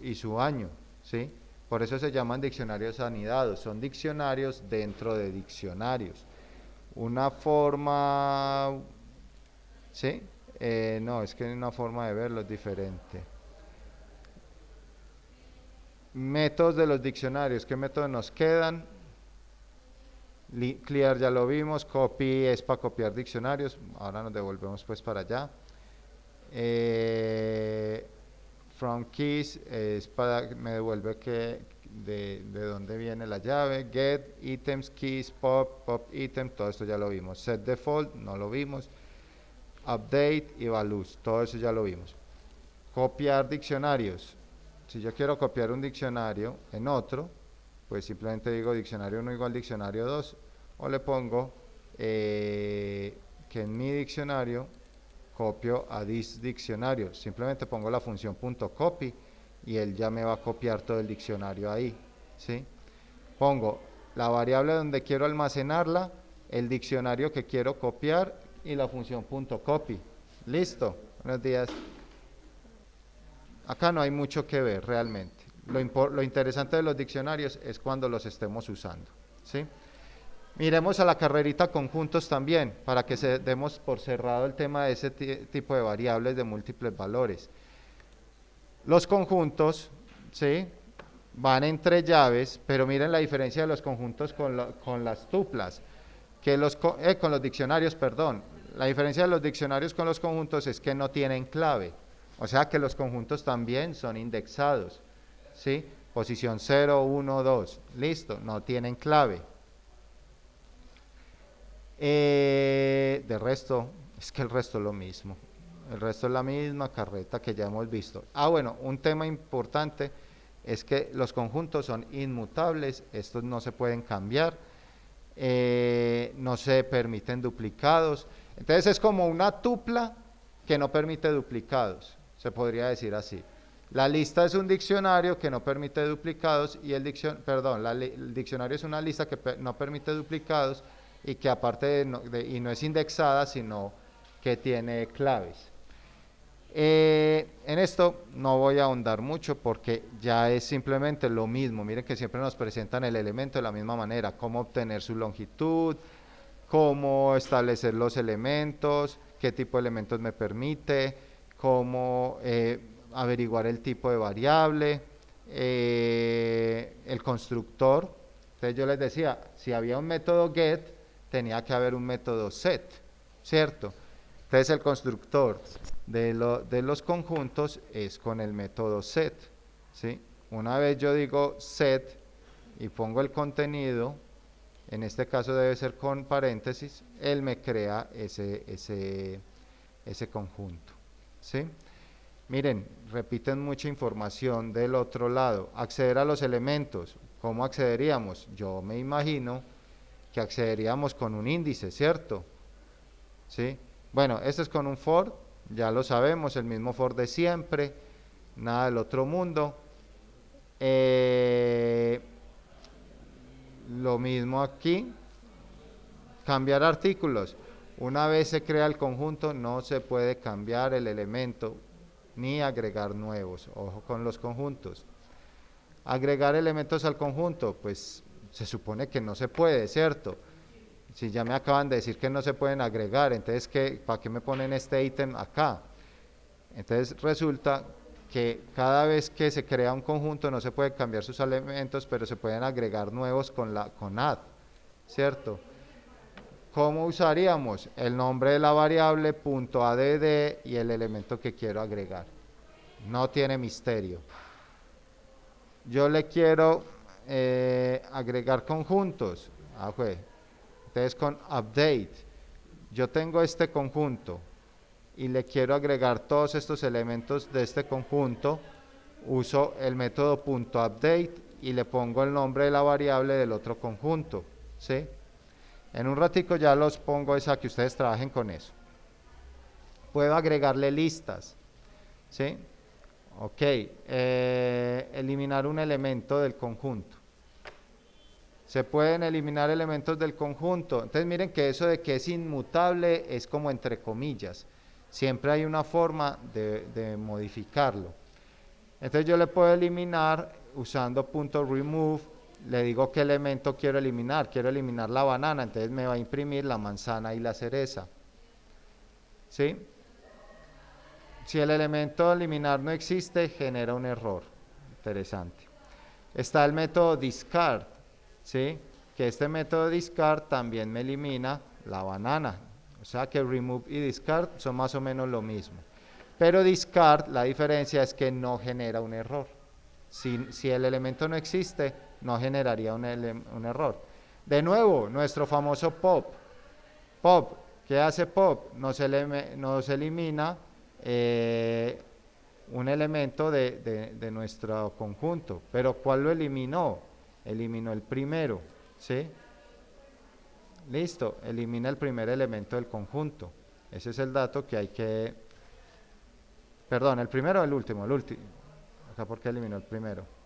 y su año, ¿sí? Por eso se llaman diccionarios anidados. Son diccionarios dentro de diccionarios. Una forma, ¿sí? No, es que una forma de verlo es diferente. Métodos de los diccionarios, ¿qué métodos nos quedan? Clear ya lo vimos, copy es para copiar diccionarios, ahora nos devolvemos pues para allá. From keys es para, me devuelve que de dónde viene la llave. Get, items, keys, pop item, todo esto ya lo vimos. Set default, no lo vimos. Update y values, todo eso ya lo vimos. Copiar diccionarios. Si yo quiero copiar un diccionario en otro, pues simplemente digo diccionario 1 igual diccionario 2, o le pongo que en mi diccionario copio a this diccionario. Simplemente pongo la función .copy y él ya me va a copiar todo el diccionario ahí, ¿sí? Pongo la variable donde quiero almacenarla, el diccionario que quiero copiar y la función .copy. Listo. Buenos días. Acá no hay mucho que ver realmente. Lo interesante de los diccionarios es cuando los estemos usando, ¿sí? Miremos a la carrerita conjuntos también, para que demos por cerrado el tema de ese tipo de variables de múltiples valores. Los conjuntos, ¿sí? Van entre llaves, pero miren la diferencia de los conjuntos con las tuplas, con los diccionarios, perdón. La diferencia de los diccionarios con los conjuntos es que no tienen clave. O sea que los conjuntos también son indexados, ¿sí? Posición 0, 1, 2, listo, no tienen clave. De resto, es que el resto es lo mismo. El resto es la misma carreta que ya hemos visto. Bueno, un tema importante es que los conjuntos son inmutables, estos no se pueden cambiar, no se permiten duplicados. Entonces es como una tupla que no permite duplicados. Se podría decir así. La lista es un diccionario que no permite duplicados y el diccionario es una lista que no permite duplicados y que aparte y no es indexada, sino que tiene claves. En esto no voy a ahondar mucho porque ya es simplemente lo mismo. Miren que siempre nos presentan el elemento de la misma manera, cómo obtener su longitud, cómo establecer los elementos, qué tipo de elementos me permite, cómo averiguar el tipo de variable, el constructor. Entonces yo les decía, si había un método get, tenía que haber un método set, ¿cierto? Entonces el constructor de los conjuntos es con el método set, ¿sí? Una vez yo digo set y pongo el contenido, en este caso debe ser con paréntesis, él me crea ese conjunto, ¿sí? Miren, repiten mucha información del otro lado. Acceder a los elementos. ¿Cómo accederíamos? Yo me imagino que accederíamos con un índice, ¿cierto? ¿Sí? Bueno, esto es con un for, ya lo sabemos, el mismo for de siempre, nada del otro mundo. Lo mismo aquí, cambiar artículos. Una vez se crea el conjunto, no se puede cambiar el elemento ni agregar nuevos. Ojo con los conjuntos. Agregar elementos al conjunto, pues se supone que no se puede, ¿cierto? Si ya me acaban de decir que no se pueden agregar, entonces ¿para qué me ponen este ítem acá? Entonces resulta que cada vez que se crea un conjunto no se puede cambiar sus elementos, pero se pueden agregar nuevos con add, ¿cierto? ¿Cómo usaríamos? El nombre de la variable .add y el elemento que quiero agregar. No tiene misterio. Yo le quiero agregar conjuntos. Entonces con update, yo tengo este conjunto y le quiero agregar todos estos elementos de este conjunto, uso el método .update y le pongo el nombre de la variable del otro conjunto, ¿sí? En un ratico ya los pongo a que ustedes trabajen con eso. Puedo agregarle listas, ¿sí? Ok, eliminar un elemento del conjunto. Se pueden eliminar elementos del conjunto. Entonces miren que eso de que es inmutable es como entre comillas. Siempre hay una forma de modificarlo. Entonces yo le puedo eliminar usando .remove. Le digo qué elemento quiero eliminar. Quiero eliminar la banana, entonces me va a imprimir la manzana y la cereza. ¿Sí? Si el elemento eliminar no existe, genera un error. Interesante. Está el método discard, ¿sí? Que este método discard también me elimina la banana. O sea que remove y discard son más o menos lo mismo. Pero discard, la diferencia es que no genera un error. Si el elemento no existe, no generaría un error. De nuevo, nuestro famoso pop. Pop, ¿qué hace pop? Nos elimina un elemento de nuestro conjunto. Pero ¿cuál lo eliminó? Eliminó el primero, ¿sí? Listo, elimina el primer elemento del conjunto. Ese es el dato que hay que... Perdón, ¿el primero o el último? El último. Acá, ¿por qué eliminó el primero?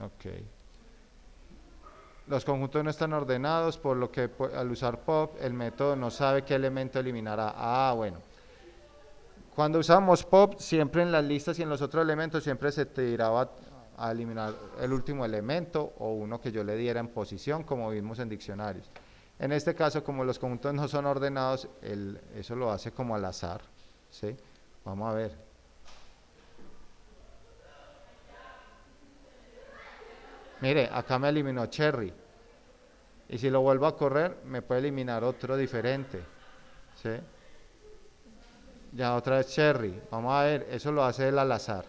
Ok. Los conjuntos no están ordenados, por lo que al usar pop, el método no sabe qué elemento eliminará. Ah, bueno. Cuando usamos pop, siempre en las listas y en los otros elementos, siempre se tiraba a eliminar el último elemento o uno que yo le diera en posición, como vimos en diccionarios. En este caso, como los conjuntos no son ordenados, eso lo hace como al azar, ¿sí? Vamos a ver. Mire, acá me eliminó Cherry. Y si lo vuelvo a correr, me puede eliminar otro diferente. ¿Sí? Ya otra vez Cherry. Vamos a ver, eso lo hace él al azar.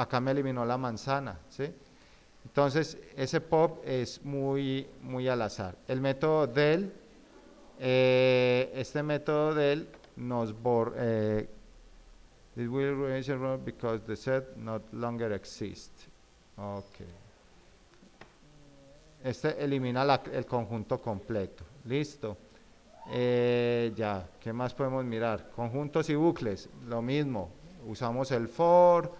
acá me eliminó la manzana, ¿sí? Entonces, ese pop es muy al azar. El método del, este método del nos this will raise a row because the set not longer exists. Ok. Este elimina el conjunto completo. Listo. Ya, ¿qué más podemos mirar? Conjuntos y bucles, lo mismo. Usamos el for,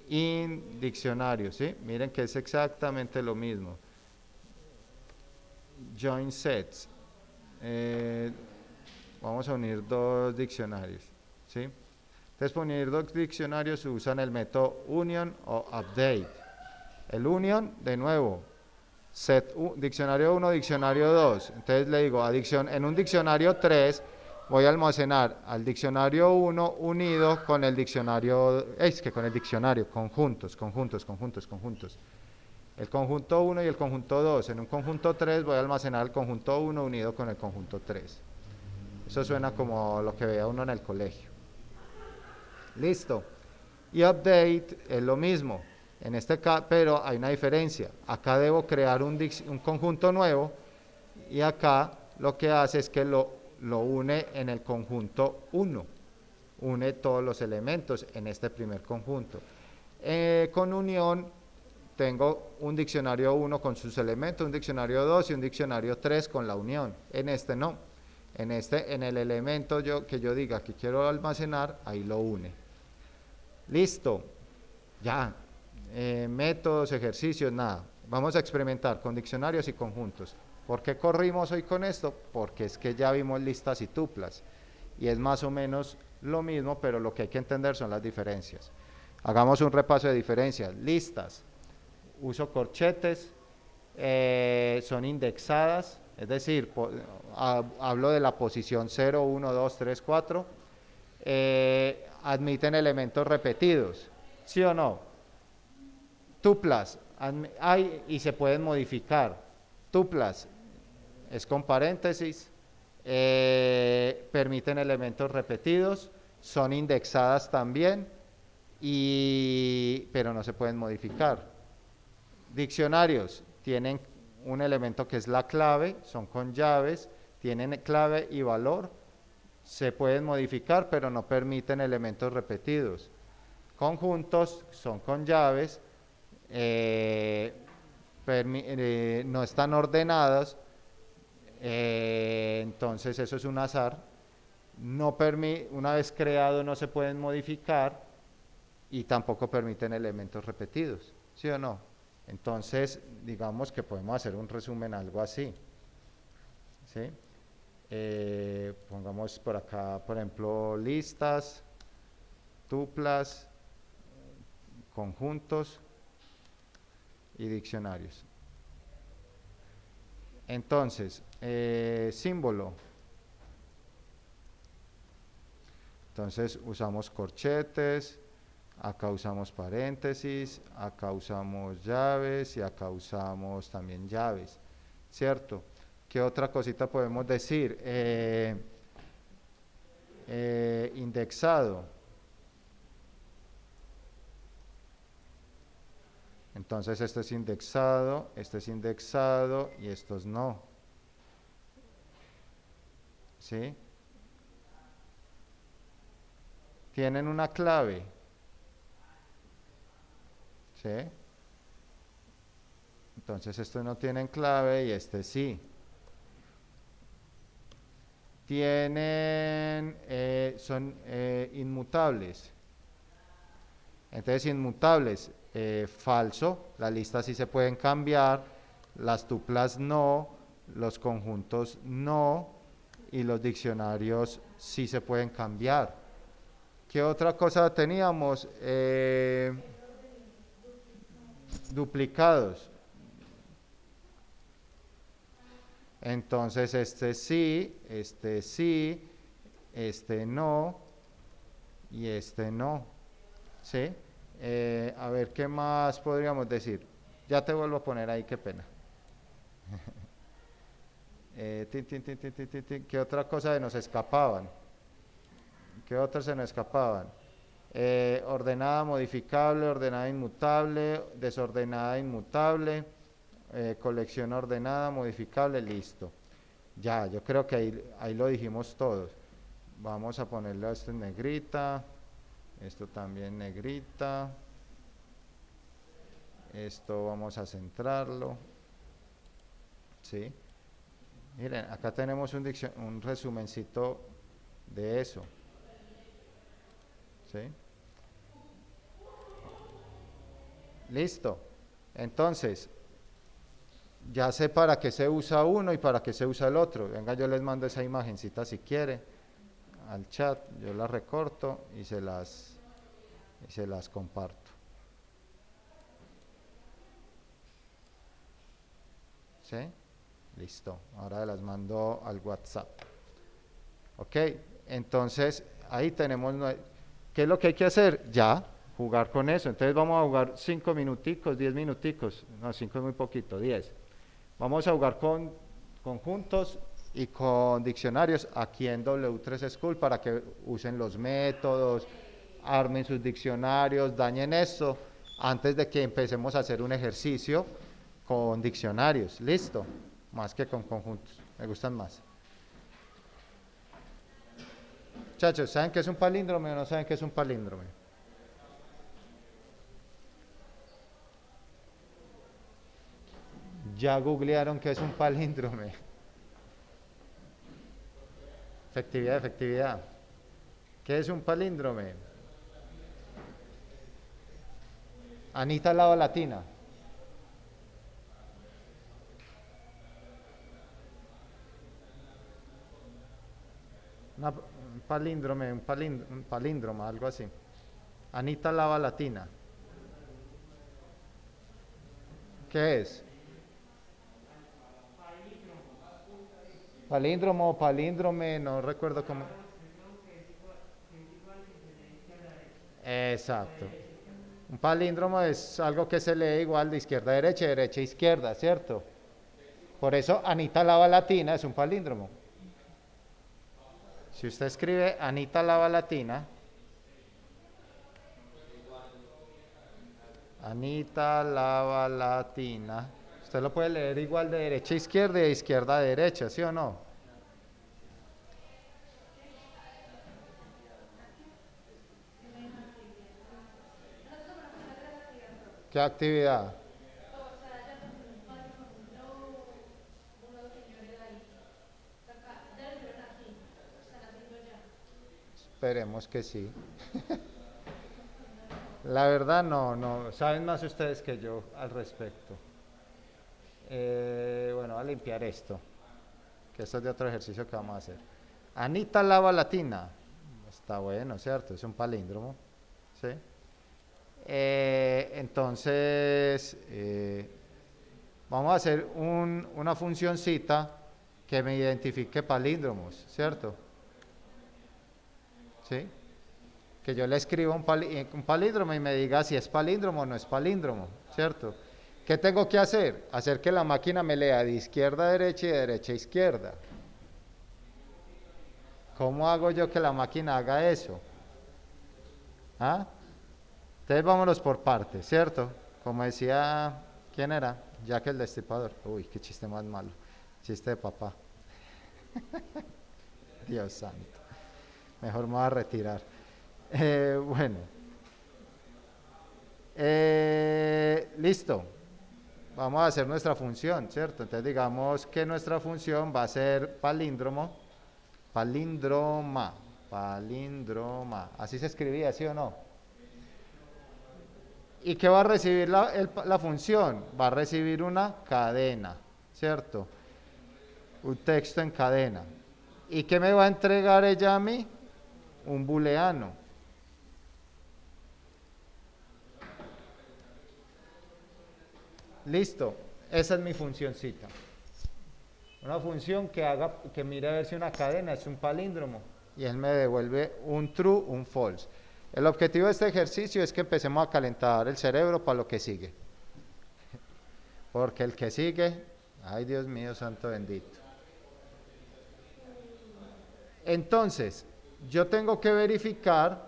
in, diccionario, ¿sí? Miren que es exactamente lo mismo. Join sets. Vamos a unir dos diccionarios, ¿sí? Entonces, para unir dos diccionarios se usan el método union o update. El union, de nuevo, set diccionario 1, diccionario 2. Entonces le digo, en un diccionario 3 voy a almacenar al diccionario 1 unido con el diccionario, conjuntos. El conjunto 1 y el conjunto 2. En un conjunto 3 voy a almacenar el conjunto 1 unido con el conjunto 3. Eso suena como lo que vea uno en el colegio. Listo. Y update es lo mismo. En este caso, pero hay una diferencia. Acá debo crear un conjunto nuevo y acá lo que hace es que lo une en el conjunto 1. Une todos los elementos en este primer conjunto. Con unión tengo un diccionario 1 con sus elementos, un diccionario 2 y un diccionario 3 con la unión. En este no. En el elemento que yo diga que quiero almacenar, ahí lo une. Listo. Ya. Métodos, ejercicios, nada. Vamos a experimentar con diccionarios y conjuntos. ¿Por qué corrimos hoy con esto? Porque es que ya vimos listas y tuplas. Y es más o menos lo mismo, pero lo que hay que entender son las diferencias. Hagamos un repaso de diferencias. Listas. Uso corchetes. Son indexadas. Es decir, hablo de la posición 0, 1, 2, 3, 4. Admiten elementos repetidos. ¿Sí o no? Tuplas hay y se pueden modificar. Tuplas es con paréntesis, permiten elementos repetidos, son indexadas también, pero no se pueden modificar. Diccionarios tienen un elemento que es la clave, son con llaves, tienen clave y valor, se pueden modificar pero no permiten elementos repetidos. Conjuntos son con llaves, no están ordenadas, entonces eso es un azar. Una vez creado no se pueden modificar y tampoco permiten elementos repetidos, ¿sí o no? Entonces digamos que podemos hacer un resumen algo así, ¿sí? Pongamos por acá, por ejemplo, listas, tuplas, conjuntos y diccionarios. Entonces, símbolo. Entonces usamos corchetes, acá usamos paréntesis, acá usamos llaves y acá usamos también llaves, ¿cierto? ¿Qué otra cosita podemos decir? Indexado. Entonces este es indexado y estos no. ¿Sí? Tienen una clave. ¿Sí? Entonces estos no tienen clave y este sí. Son inmutables. Entonces inmutables, falso, las listas sí se pueden cambiar, las tuplas no, los conjuntos no y los diccionarios sí se pueden cambiar. ¿Qué otra cosa teníamos? Duplicados. Entonces este sí, este no y este no. ¿Sí? A ver, ¿qué más podríamos decir? Ya te vuelvo a poner ahí, qué pena. ¿Qué otra cosa se nos escapaban? ¿Qué otras se nos escapaban? Ordenada, modificable, ordenada, inmutable, desordenada, inmutable, colección ordenada, modificable, listo. Ya, yo creo que ahí lo dijimos todos. Vamos a ponerlo esto en negrita, esto también negrita, esto vamos a centrarlo, ¿sí? Miren, acá tenemos un resumencito de eso, ¿sí? Listo. Entonces, ya sé para qué se usa uno y para qué se usa el otro. Venga, yo les mando esa imagencita si quiere al chat, yo la recorto y se las comparto. ¿Sí? Listo. Ahora las mando al WhatsApp. Ok, entonces ahí tenemos, ¿qué es lo que hay que hacer? Ya, jugar con eso. Entonces vamos a jugar 5 minuticos, 10 minuticos. No, 5 es muy poquito, 10. Vamos a jugar con conjuntos y con diccionarios aquí en W3 School para que usen los métodos, armen sus diccionarios, dañen esto antes de que empecemos a hacer un ejercicio con diccionarios. Listo, más que con conjuntos. Me gustan más. Muchachos, ¿saben qué es un palíndromo o no saben qué es un palíndromo? Ya googlearon qué es un palíndromo. Efectividad, efectividad. ¿Qué es un palíndrome? Anita Lava Latina. Un palíndrome, un palíndromo, algo así. Anita Lava Latina. ¿Qué es? Palíndromo, palíndrome, no recuerdo cómo. Exacto. Un palíndromo es algo que se lee igual de izquierda a derecha, derecha a izquierda, ¿cierto? Por eso Anita Lava Latina es un palíndromo. Si usted escribe Anita Lava Latina, Anita Lava Latina, usted lo puede leer igual de derecha a izquierda y de izquierda a derecha, ¿sí o no? ¿Qué actividad? Esperemos que sí. La verdad no, saben más ustedes que yo al respecto. Bueno, a limpiar esto, que esto es de otro ejercicio que vamos a hacer. Anita Lava Latina, está bueno, ¿cierto? Es un palíndromo, ¿sí? Entonces, vamos a hacer una funcioncita que me identifique palíndromos, ¿cierto? ¿Sí? Que yo le escriba un palíndromo y me diga si es palíndromo o no es palíndromo, ¿cierto? ¿Qué tengo que hacer? Hacer que la máquina me lea de izquierda a derecha y de derecha a izquierda. ¿Cómo hago yo que la máquina haga eso? ¿Ah? Entonces vámonos por partes, ¿cierto? Como decía, ¿quién era? Jack el Destripador. Uy, qué chiste más malo. Chiste de papá. Dios santo. Mejor me voy a retirar. Bueno. Listo. Vamos a hacer nuestra función, ¿cierto? Entonces digamos que nuestra función va a ser palíndromo. Palíndroma. Palíndroma. Así se escribía, ¿sí o no? ¿Y qué va a recibir la función? Va a recibir una cadena, ¿cierto? Un texto en cadena. ¿Y qué me va a entregar ella a mí? Un booleano. Listo, esa es mi funcioncita. Una función que mire a ver si una cadena es un palíndromo y él me devuelve un true, un false. El objetivo de este ejercicio es que empecemos a calentar el cerebro para lo que sigue. Porque el que sigue, ay Dios mío, santo bendito. Entonces, yo tengo que verificar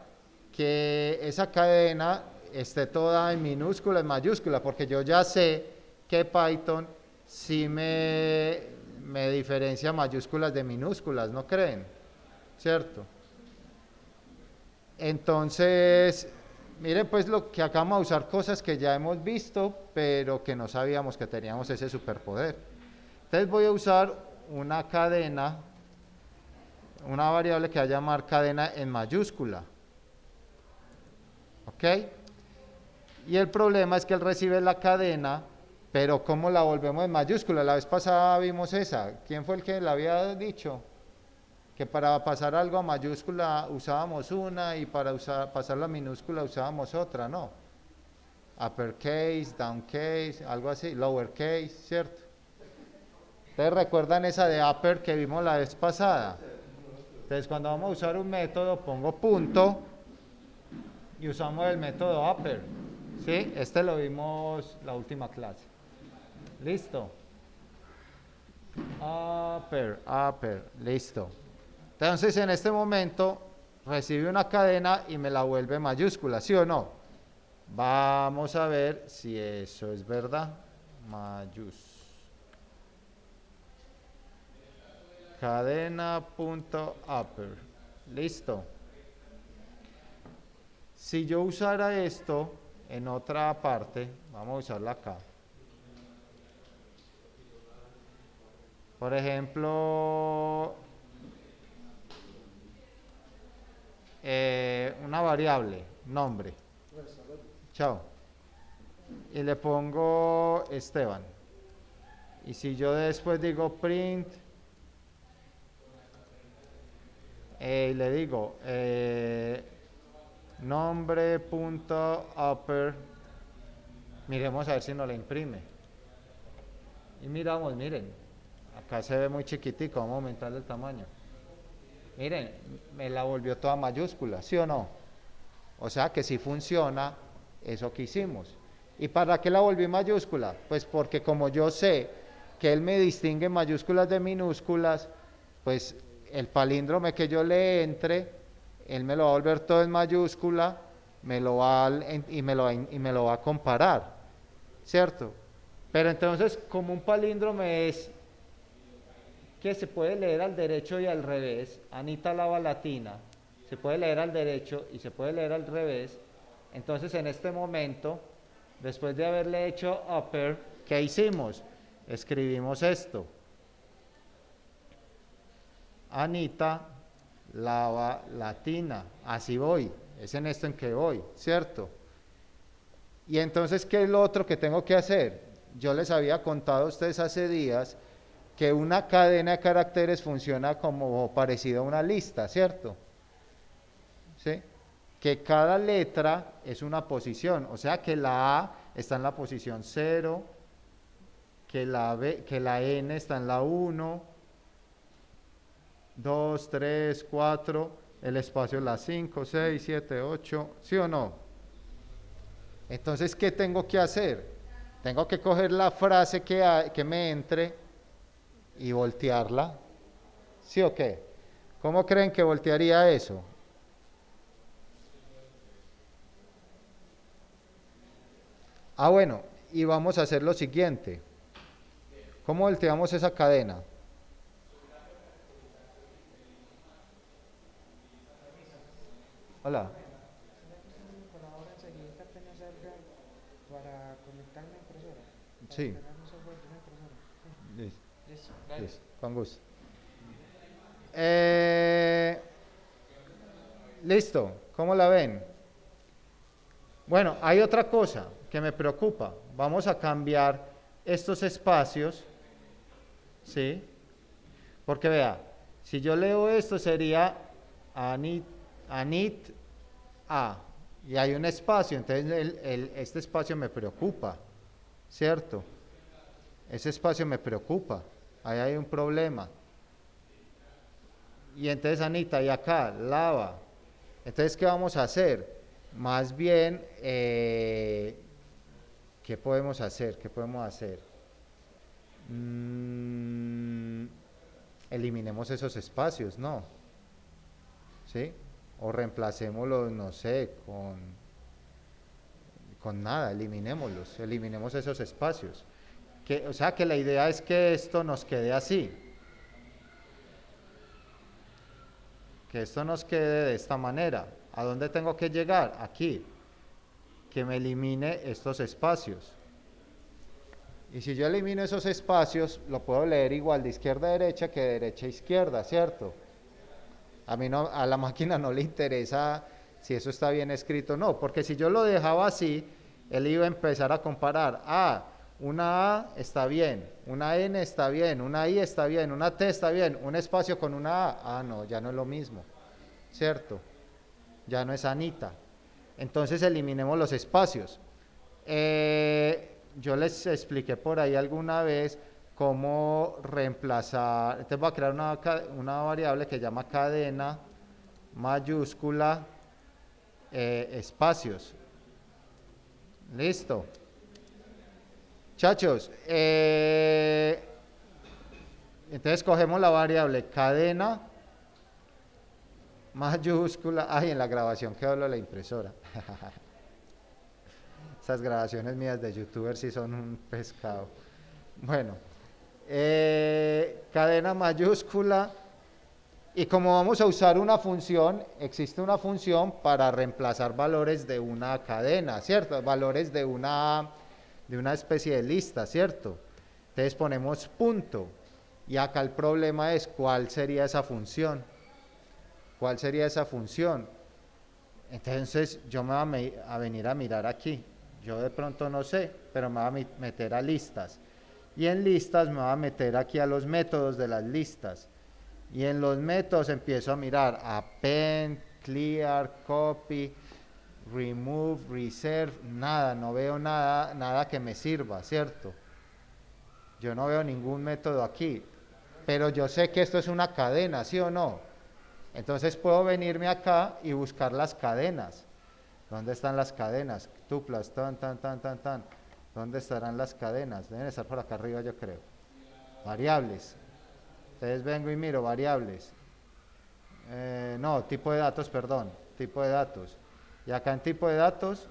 que esa cadena esté toda en minúscula, en mayúscula, porque yo ya sé que Python sí me diferencia mayúsculas de minúsculas, ¿no creen? ¿Cierto? Entonces, miren pues lo que acabamos de usar cosas que ya hemos visto, pero que no sabíamos que teníamos ese superpoder. Entonces voy a usar una cadena, una variable que va a llamar cadena en mayúscula. ¿Ok? Y el problema es que él recibe la cadena, pero ¿cómo la volvemos en mayúscula? La vez pasada vimos esa. ¿Quién fue el que la había dicho? Que para pasar algo a mayúscula usábamos una y para pasarlo a minúscula usábamos otra, ¿no? Uppercase, downcase, algo así, lowercase, ¿cierto? ¿Ustedes recuerdan esa de upper que vimos la vez pasada? Entonces cuando vamos a usar un método pongo punto y usamos el método upper, ¿sí? Este lo vimos la última clase. ¿Listo? Upper, listo. Entonces en este momento recibe una cadena y me la vuelve mayúscula, ¿sí o no? Vamos a ver si eso es verdad. Cadena.upper. Listo. Si yo usara esto en otra parte, vamos a usarla acá. Por ejemplo, una variable, nombre. Chao. Y le pongo Esteban. Y si yo después digo print, y le digo nombre.upper, miremos a ver si nos la imprime. Y miramos, miren, acá se ve muy chiquitico, vamos a aumentarle el tamaño. Miren, me la volvió toda mayúscula, ¿sí o no? O sea que sí funciona eso que hicimos. ¿Y para qué la volví mayúscula? Pues porque como yo sé que él me distingue mayúsculas de minúsculas, pues el palíndrome que yo le entre, él me lo va a volver todo en mayúscula y me lo va a comparar, ¿cierto? Pero entonces, como un palíndrome es que se puede leer al derecho y al revés, Anita Lava Latina, se puede leer al derecho y se puede leer al revés, entonces en este momento, después de haberle hecho upper, ¿qué hicimos? Escribimos esto. Anita Lava Latina, así voy, es en esto en que voy, ¿cierto? Y entonces, ¿qué es lo otro que tengo que hacer? Yo les había contado a ustedes hace días que una cadena de caracteres funciona como parecido a una lista, ¿cierto? ¿Sí? Que cada letra es una posición, o sea que la A está en la posición 0, que la N está en la 1, 2, 3, 4, el espacio es la 5, 6, 7, 8, ¿sí o no? Entonces, ¿qué tengo que hacer? Tengo que coger la frase que me entre y voltearla, ¿sí o qué? ¿Cómo creen que voltearía eso? Bueno, y vamos a hacer lo siguiente. ¿Cómo volteamos esa cadena? Hola. Para conectarme a impresora, para Sí. descargar un software de una impresora. Listo, Listo, dale. listo, con gusto. Eh, listo, ¿cómo la ven? Bueno, hay otra cosa que me preocupa. Vamos a cambiar estos espacios, ¿sí? Porque vea, si yo leo esto sería Anit A, y hay un espacio, entonces este espacio me preocupa, ¿cierto? Ese espacio me preocupa, ahí hay un problema. Y entonces Anita, y acá, lava. Entonces, ¿qué vamos a hacer? Más bien, ¿qué podemos hacer? ¿Qué podemos hacer? Eliminemos esos espacios, ¿no? ¿Sí? o reemplacémoslos, no sé, con nada, eliminemos esos espacios. O sea que la idea es que esto nos quede así, que esto nos quede de esta manera. ¿A dónde tengo que llegar? Aquí, que me elimine estos espacios. Y si yo elimino esos espacios, lo puedo leer igual de izquierda a derecha que de derecha a izquierda, ¿cierto? A mí no, a la máquina no le interesa si eso está bien escrito, no, porque si yo lo dejaba así, él iba a empezar a comparar, una A está bien, una N está bien, una I está bien, una T está bien, un espacio con una A, no, ya no es lo mismo, ¿cierto? Ya no es Anita. Entonces eliminemos los espacios. Yo les expliqué por ahí alguna vez cómo reemplazar. Entonces voy a crear una variable que llama cadena mayúscula espacios. Listo. Chachos, entonces cogemos la variable cadena mayúscula. Ay, en la grabación quedó lo de la impresora. Esas grabaciones mías de youtuber sí son un pescado. Bueno, cadena mayúscula. Y como vamos a usar una función, existe una función para reemplazar valores de una cadena, ¿cierto? Valores de una especie de lista, ¿cierto? Entonces ponemos punto. Y acá el problema es cuál sería esa función. ¿Cuál sería esa función? Entonces yo me voy a venir a mirar aquí. Yo de pronto no sé, pero me voy a meter a listas. Y en listas me voy a meter aquí a los métodos de las listas. Y en los métodos empiezo a mirar append, clear, copy, remove, reserve, nada, no veo nada que me sirva, ¿cierto? Yo no veo ningún método aquí, pero yo sé que esto es una cadena, ¿sí o no? Entonces puedo venirme acá y buscar las cadenas. ¿Dónde están las cadenas? Tuplas, tan. ¿Dónde estarán las cadenas? Deben estar por acá arriba, yo creo. Variables. Entonces vengo y miro variables. No, tipo de datos, perdón. Tipo de datos. Y acá en tipo de datos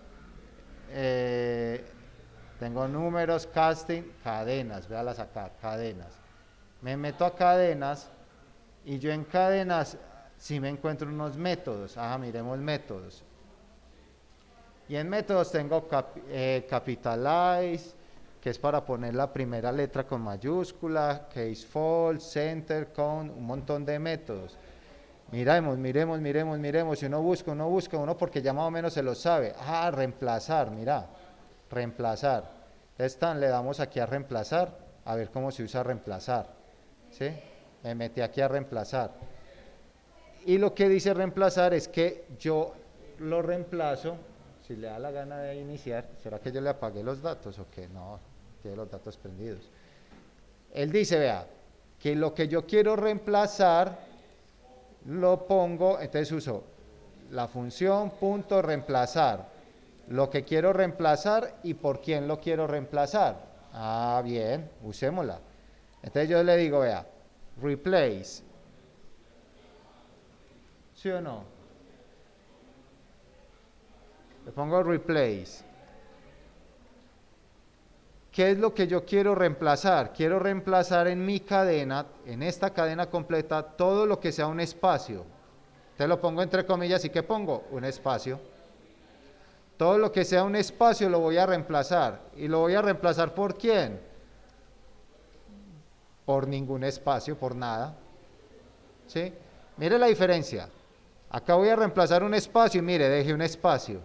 tengo números, casting, cadenas. Véalas acá, cadenas. Me meto a cadenas y yo en cadenas sí me encuentro unos métodos. Miremos métodos. Y en métodos tengo capitalize, que es para poner la primera letra con mayúscula, case false, center, count, un montón de métodos. Miremos. Si uno busca, uno porque ya más o menos se lo sabe. Reemplazar, mira, reemplazar. Le damos aquí a reemplazar, a ver cómo se usa reemplazar. ¿Sí? Me metí aquí a reemplazar. Y lo que dice reemplazar es que yo lo reemplazo. Si le da la gana de iniciar, ¿será que yo le apagué los datos o qué? No, tiene los datos prendidos. Él dice, vea, que lo que yo quiero reemplazar, lo pongo, entonces uso la función punto reemplazar, lo que quiero reemplazar y por quién lo quiero reemplazar. Bien, usémosla. Entonces yo le digo, vea, replace. ¿Sí o no? Le pongo replace. ¿Qué es lo que yo quiero reemplazar? Quiero reemplazar en mi cadena, en esta cadena completa, todo lo que sea un espacio. Te lo pongo entre comillas y ¿qué pongo? Un espacio. Todo lo que sea un espacio lo voy a reemplazar. ¿Y lo voy a reemplazar por quién? Por ningún espacio, por nada. ¿Sí? Mire la diferencia. Acá voy a reemplazar un espacio y mire, deje un espacio.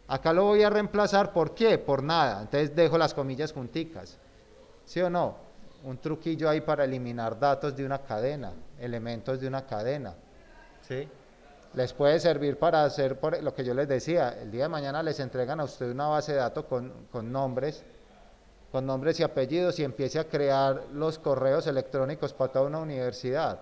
Acá lo voy a reemplazar, ¿por qué? Por nada. Entonces dejo las comillas junticas. ¿Sí o no? Un truquillo ahí para eliminar datos de una cadena, elementos de una cadena. ¿Sí? Les puede servir para hacer lo que yo les decía. El día de mañana les entregan a usted una base de datos con nombres y apellidos y empiece a crear los correos electrónicos para toda una universidad.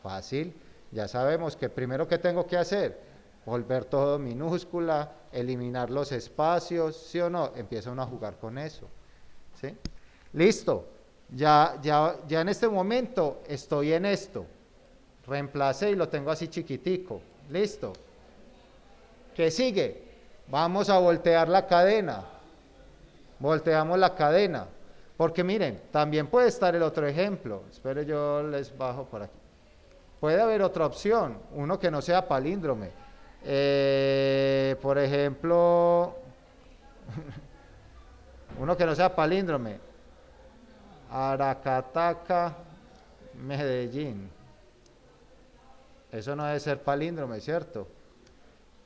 Fácil. Ya sabemos que primero que tengo que hacer, volver todo minúscula, eliminar los espacios, ¿sí o no? Empieza uno a jugar con eso, ¿sí? Listo, ya en este momento estoy en esto, Reemplacé y lo tengo así chiquitico. Listo. ¿Qué sigue? Vamos a voltear la cadena. Volteamos la cadena. Porque miren, también puede estar el otro ejemplo. Espere, yo les bajo por aquí. Puede haber otra opción, uno que no sea palíndrome. Por ejemplo, uno que no sea palíndrome. Aracataca, Medellín. Eso no debe ser palíndrome, ¿cierto?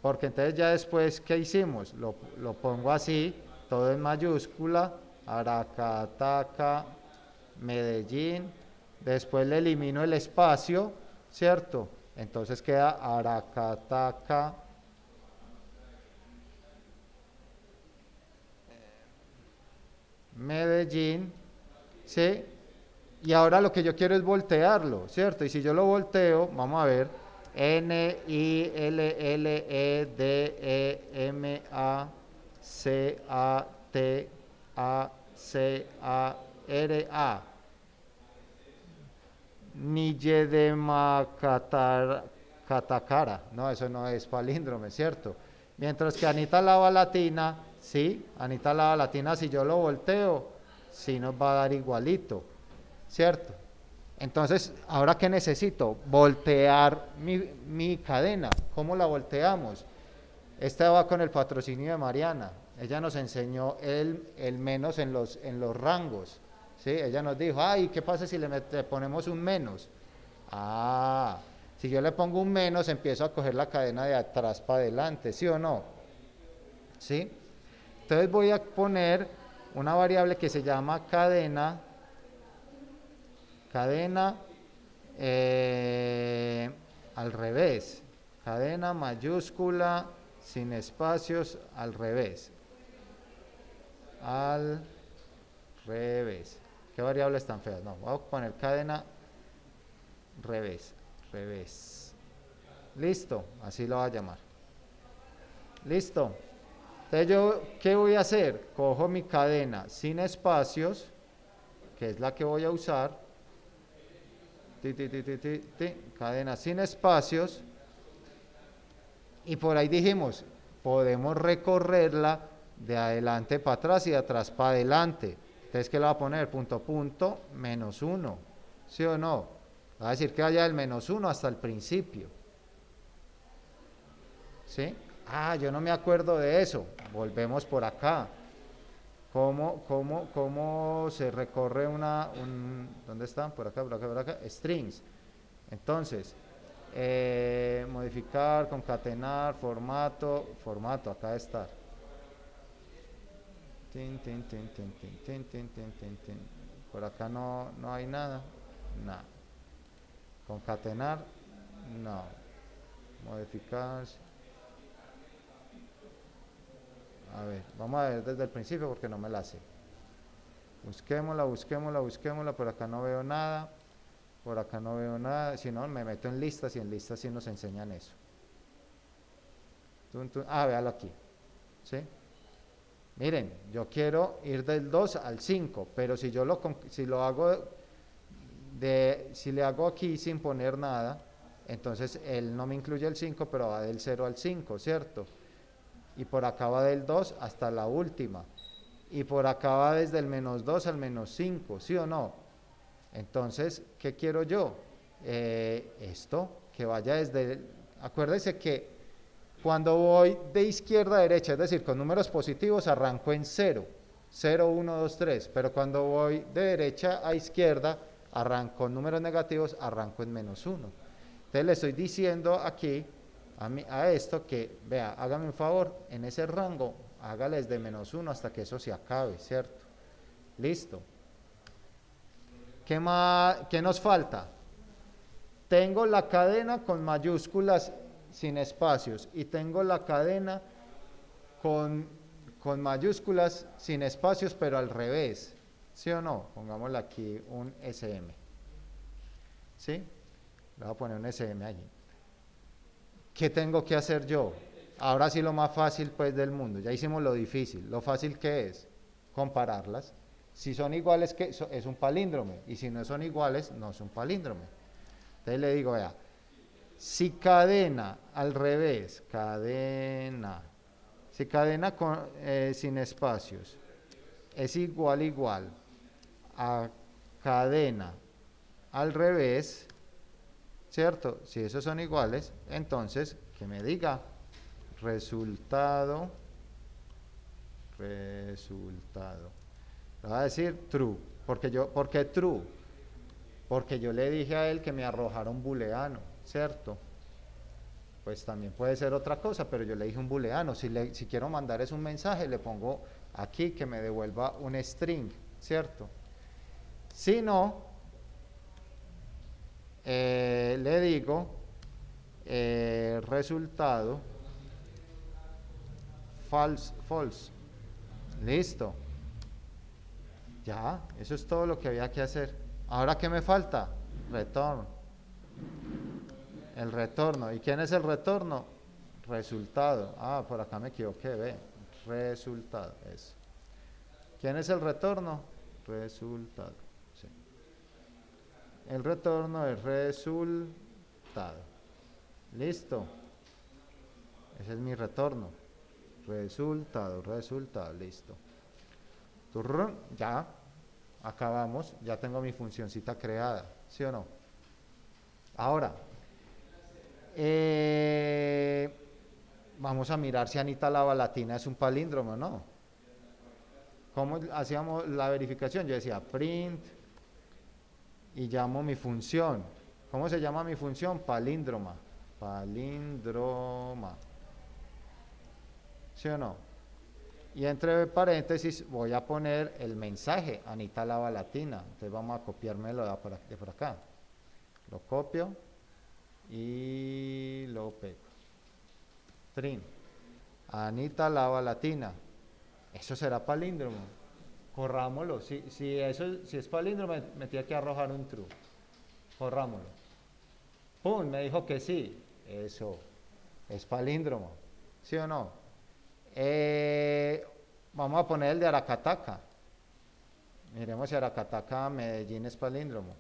Porque entonces ya después, ¿qué hicimos? Lo pongo así, todo en mayúscula. Aracataca, Medellín. Después le elimino el espacio, ¿cierto? Entonces queda Aracataca, Medellín, ¿sí? Y ahora lo que yo quiero es voltearlo, ¿cierto? Y si yo lo volteo, vamos a ver, Nilledemaracatara. Nilledemaracatara. No, eso no es palíndrome, ¿cierto? Mientras que Anita Lava Latina, sí, Anita Lava Latina, si yo lo volteo, sí nos va a dar igualito, ¿cierto? Entonces, ¿ahora qué necesito? Voltear mi cadena. ¿Cómo la volteamos? Esta va con el patrocinio de Mariana. Ella nos enseñó el menos en los rangos. ¿Sí? Ella nos dijo, ay, ¿qué pasa si le ponemos un menos? Ah, si yo le pongo un menos, empiezo a coger la cadena de atrás para adelante, ¿sí o no? ¿Sí? Entonces voy a poner una variable que se llama cadena al revés, cadena mayúscula sin espacios al revés, ¿qué variables tan feas? No, voy a poner cadena revés, listo, así lo voy a llamar, listo. Entonces yo, ¿qué voy a hacer? Cojo mi cadena sin espacios, que es la que voy a usar, cadena sin espacios, y por ahí dijimos, podemos recorrerla de adelante para atrás y de atrás para adelante. Entonces, ¿qué le va a poner? Punto, punto, menos 1, ¿sí o no? Va a decir que vaya del menos 1 hasta el principio, ¿sí? Ah, yo no me acuerdo de eso, volvemos por acá. ¿Cómo se recorre ¿dónde están? Por acá, strings. Entonces, modificar, concatenar, formato, acá está. Por acá no hay nada. Nada. Concatenar, no. Modificar. A ver, vamos a ver desde el principio porque no me la sé. Busquémosla, por acá no veo nada. Si no, me meto en listas y en listas sí nos enseñan eso. Véalo aquí. ¿Sí? Miren, yo quiero ir del 2 al 5, pero si le hago aquí sin poner nada, entonces él no me incluye el 5, pero va del 0 al 5, ¿cierto? Y por acá va del 2 hasta la última, y por acá va desde el menos 2 al menos 5, ¿sí o no? Entonces, ¿qué quiero yo? Esto, que vaya acuérdense que cuando voy de izquierda a derecha, es decir, con números positivos, arranco en 0, 0, 1, 2, 3, pero cuando voy de derecha a izquierda, arranco con números negativos, arranco en menos 1. Entonces le estoy diciendo aquí a esto que, vea, hágame un favor, en ese rango, hágale desde menos 1 hasta que eso se acabe, ¿cierto? Listo. ¿Qué nos falta? Tengo la cadena con mayúsculas sin espacios y tengo la cadena con mayúsculas sin espacios, pero al revés, ¿sí o no? Pongámosle aquí un SM, ¿sí? Le voy a poner un SM allí. ¿Qué tengo que hacer yo? Ahora sí lo más fácil pues del mundo, ya hicimos lo difícil. Lo fácil que es compararlas. Si son iguales, es un palíndrome, y si no son iguales, no es un palíndrome. Entonces le digo, vea, Si cadena al revés, cadena, si cadena sin espacios es igual a cadena al revés, ¿cierto? Si esos son iguales, entonces que me diga resultado. Le voy a decir true. ¿Por qué true? Porque yo le dije a él que me arrojara un booleano, ¿cierto? Pues también puede ser otra cosa, pero yo le dije un booleano. Si quiero mandar es un mensaje, le pongo aquí que me devuelva un string, ¿cierto? Si no, le digo resultado false. Listo. Ya, eso es todo lo que había que hacer. Ahora, ¿qué me falta? Retorno. El retorno. ¿Y quién es el retorno? Resultado. Ah, por acá me equivoqué, ve. Resultado, eso. ¿Quién es el retorno? Resultado. Sí. El retorno es resultado. Listo. Ese es mi retorno. Resultado, listo. Turrón, ya. Acabamos. Ya tengo mi funcioncita creada. ¿Sí o no? Ahora, vamos a mirar si Anita Lavalatina es un palíndromo o no. ¿Cómo hacíamos la verificación? Yo decía print y llamo mi función. ¿Cómo se llama mi función? Palíndroma. Palíndroma. ¿Sí o no? Y entre paréntesis voy a poner el mensaje Anita Lavalatina. Entonces vamos a copiármelo de por acá. Lo copio y lo pego. Trin. Anita Lavalatina. Eso será palíndromo. Corrámoslo. Si es palíndromo, me tiene que arrojar un true. Corrámoslo. ¡Pum! Me dijo que sí. Eso. Es palíndromo. ¿Sí o no? Vamos a poner el de Aracataca. Miremos si Aracataca, Medellín es palíndromo.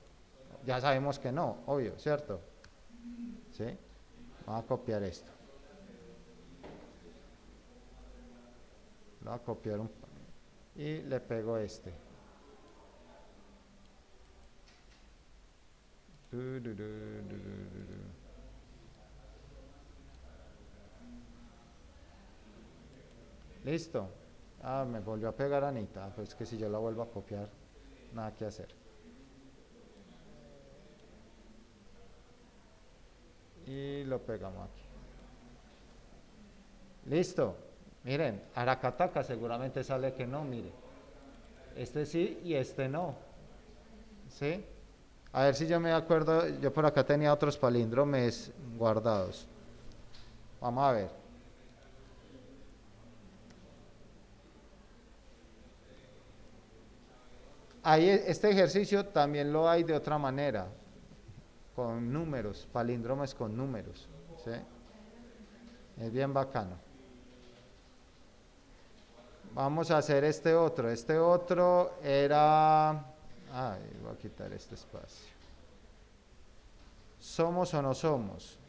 Ya sabemos que no, obvio, ¿cierto? ¿Sí? Vamos a copiar esto. Lo voy a copiar y le pego este. Listo. Ah, me volvió a pegar Anita. Pues que si yo la vuelvo a copiar, nada que hacer. Y lo pegamos aquí. Listo. Miren, Aracataca seguramente sale que no, mire. Este sí y este no. ¿Sí? A ver si yo me acuerdo, yo por acá tenía otros palíndromes guardados. Vamos a ver. Ahí este ejercicio también lo hay de otra manera, con números, palíndromes con números. ¿Sí? Es bien bacano. Vamos a hacer este otro. Este otro era... Ay, voy a quitar este espacio. ¿Somos o no somos?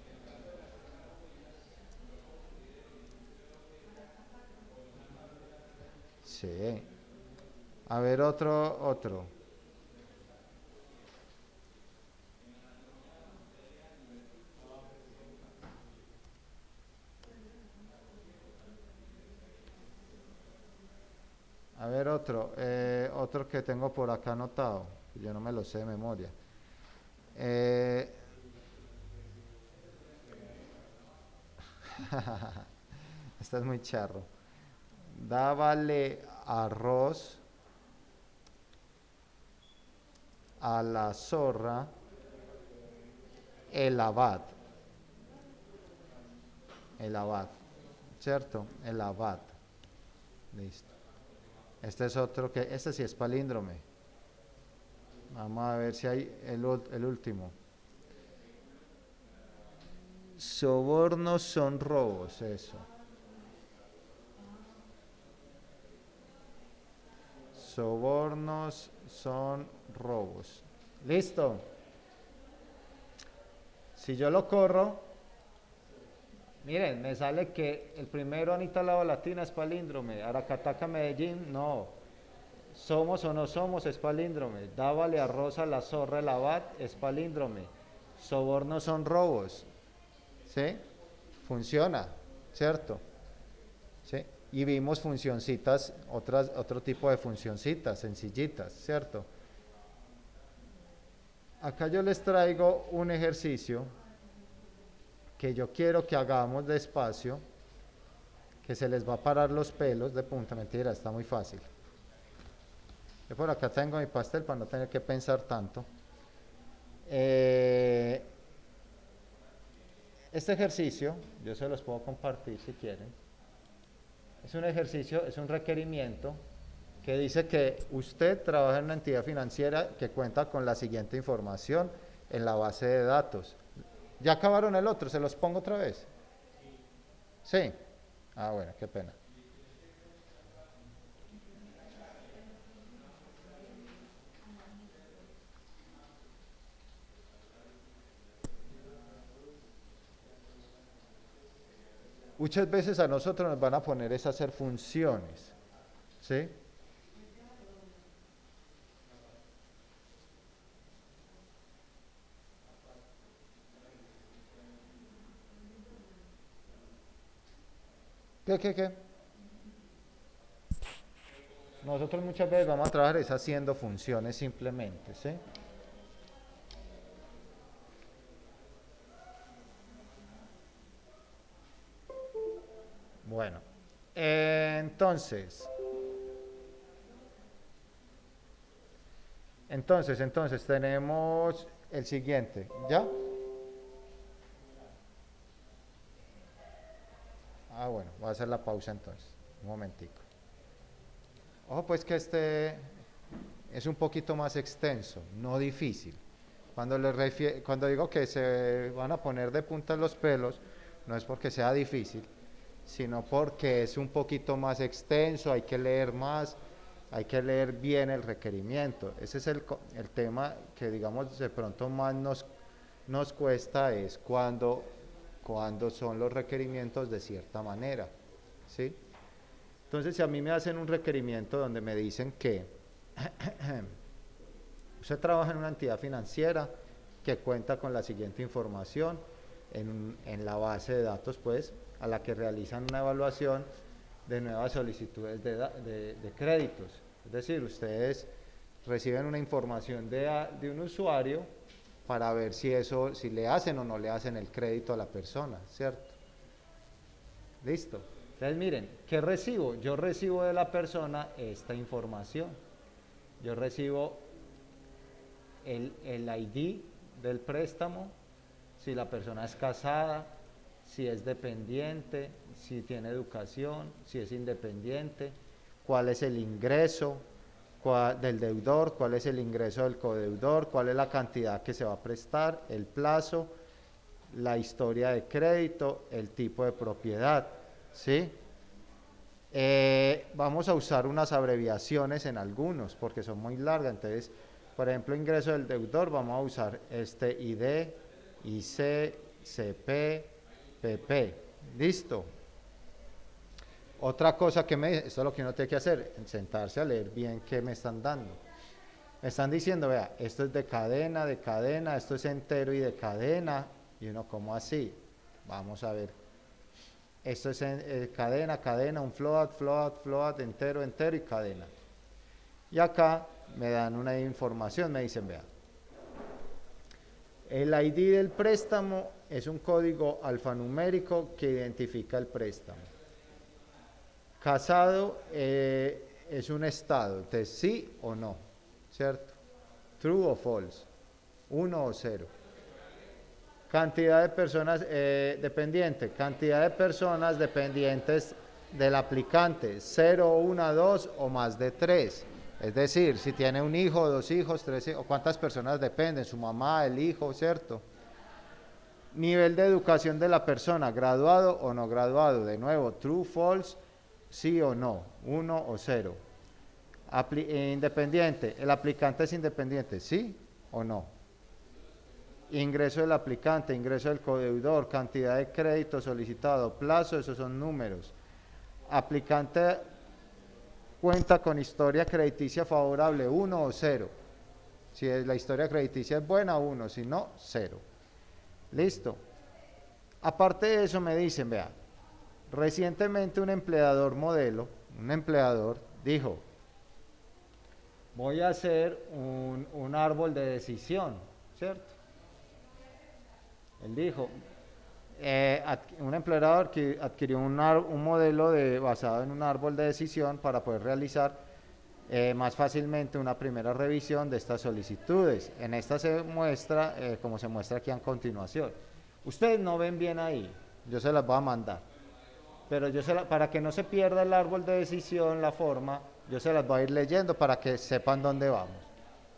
Sí. A ver, otro. A ver, otro que tengo por acá anotado, que yo no me lo sé de memoria. Esta es muy charro. Dábale arroz a la zorra el abad. El abad, ¿cierto? El abad. Listo. Este es otro este sí es palíndrome. Vamos a ver si hay el último. Sobornos son robos, eso. Sobornos son robos. ¿Listo? Si yo lo corro, miren, me sale que el primero Anita Lava Latina es palíndrome, Aracataca Medellín, no. Somos o no somos es palíndrome, Dávale a Rosa la Zorra el Abad es palíndrome, sobornos son robos, ¿sí? Funciona, ¿cierto? ¿Sí? Y vimos funcioncitas, otro tipo de funcioncitas, sencillitas, ¿cierto? Acá yo les traigo un ejercicio que yo quiero que hagamos despacio, que se les va a parar los pelos de punta, mentira, está muy fácil. Yo por acá tengo mi pastel para no tener que pensar tanto. Este ejercicio, yo se los puedo compartir si quieren. Es un ejercicio, es un requerimiento que dice que usted trabaja en una entidad financiera que cuenta con la siguiente información en la base de datos. ¿Ya acabaron el otro? ¿Se los pongo otra vez? ¿Sí? Ah, bueno, qué pena. Muchas veces a nosotros nos van a poner es a hacer funciones, ¿sí? ¿Qué? Nosotros muchas veces vamos a trabajar es haciendo funciones simplemente, ¿sí? Bueno, entonces tenemos el siguiente, ¿ya? Ah, bueno, voy a hacer la pausa entonces, un momentico. Ojo pues que este es un poquito más extenso, no difícil. Cuando digo que se van a poner de punta los pelos, no es porque sea difícil, sino porque es un poquito más extenso, hay que leer más, hay que leer bien el requerimiento. Ese es el tema que digamos de pronto más nos cuesta, es cuando son los requerimientos de cierta manera, ¿sí? Entonces, si a mí me hacen un requerimiento donde me dicen que usted trabaja en una entidad financiera que cuenta con la siguiente información en la base de datos, pues, a la que realizan una evaluación de nuevas solicitudes de créditos. Es decir, ustedes reciben una información de un usuario para ver si le hacen o no le hacen el crédito a la persona, ¿cierto? Listo. Entonces miren, ¿qué recibo? Yo recibo de la persona esta información. Yo recibo el ID del préstamo, si la persona es casada, si es dependiente, si tiene educación, si es independiente, cuál es el ingreso del deudor, cuál es el ingreso del codeudor, cuál es la cantidad que se va a prestar, el plazo, la historia de crédito, el tipo de propiedad, ¿sí? Vamos a usar unas abreviaciones en algunos porque son muy largas. Entonces, por ejemplo, ingreso del deudor, vamos a usar este ID, IC, CP, PP. Listo. Otra cosa esto es lo que uno tiene que hacer, sentarse a leer bien qué me están dando. Me están diciendo, vea, esto es de cadena, esto es entero y de cadena. Y uno, ¿cómo así? Vamos a ver. Esto es cadena, un float, entero y cadena. Y acá me dan una información, me dicen, vea, el ID del préstamo es un código alfanumérico que identifica el préstamo. Casado es un estado, entonces sí o no, ¿cierto? True o false, 1 o 0. Cantidad de personas dependientes, cantidad de personas dependientes del aplicante, 0, 1, 2 o más de 3. Es decir, si tiene un hijo, 2 hijos, 3 hijos, cuántas personas dependen, su mamá, el hijo, ¿cierto? Nivel de educación de la persona, graduado o no graduado, de nuevo, true, false, sí o no, 1 o 0. Independiente, el aplicante es independiente, ¿sí o no? ingreso del aplicante, ingreso del codeudor, cantidad de crédito solicitado, plazo, esos son números. Aplicante cuenta con historia crediticia favorable, 1 o 0. Si la historia crediticia es buena, 1, si no, 0. Listo. Aparte de eso me dicen, vea, recientemente un empleador modelo, un empleador dijo, voy a hacer un árbol de decisión, ¿cierto? Él dijo, un empleador que adquirió un modelo basado en un árbol de decisión para poder realizar más fácilmente una primera revisión de estas solicitudes. En esta se muestra, como se muestra aquí a continuación. Ustedes no ven bien ahí, yo se las voy a mandar, pero para que no se pierda el árbol de decisión, la forma, yo se las voy a ir leyendo para que sepan dónde vamos.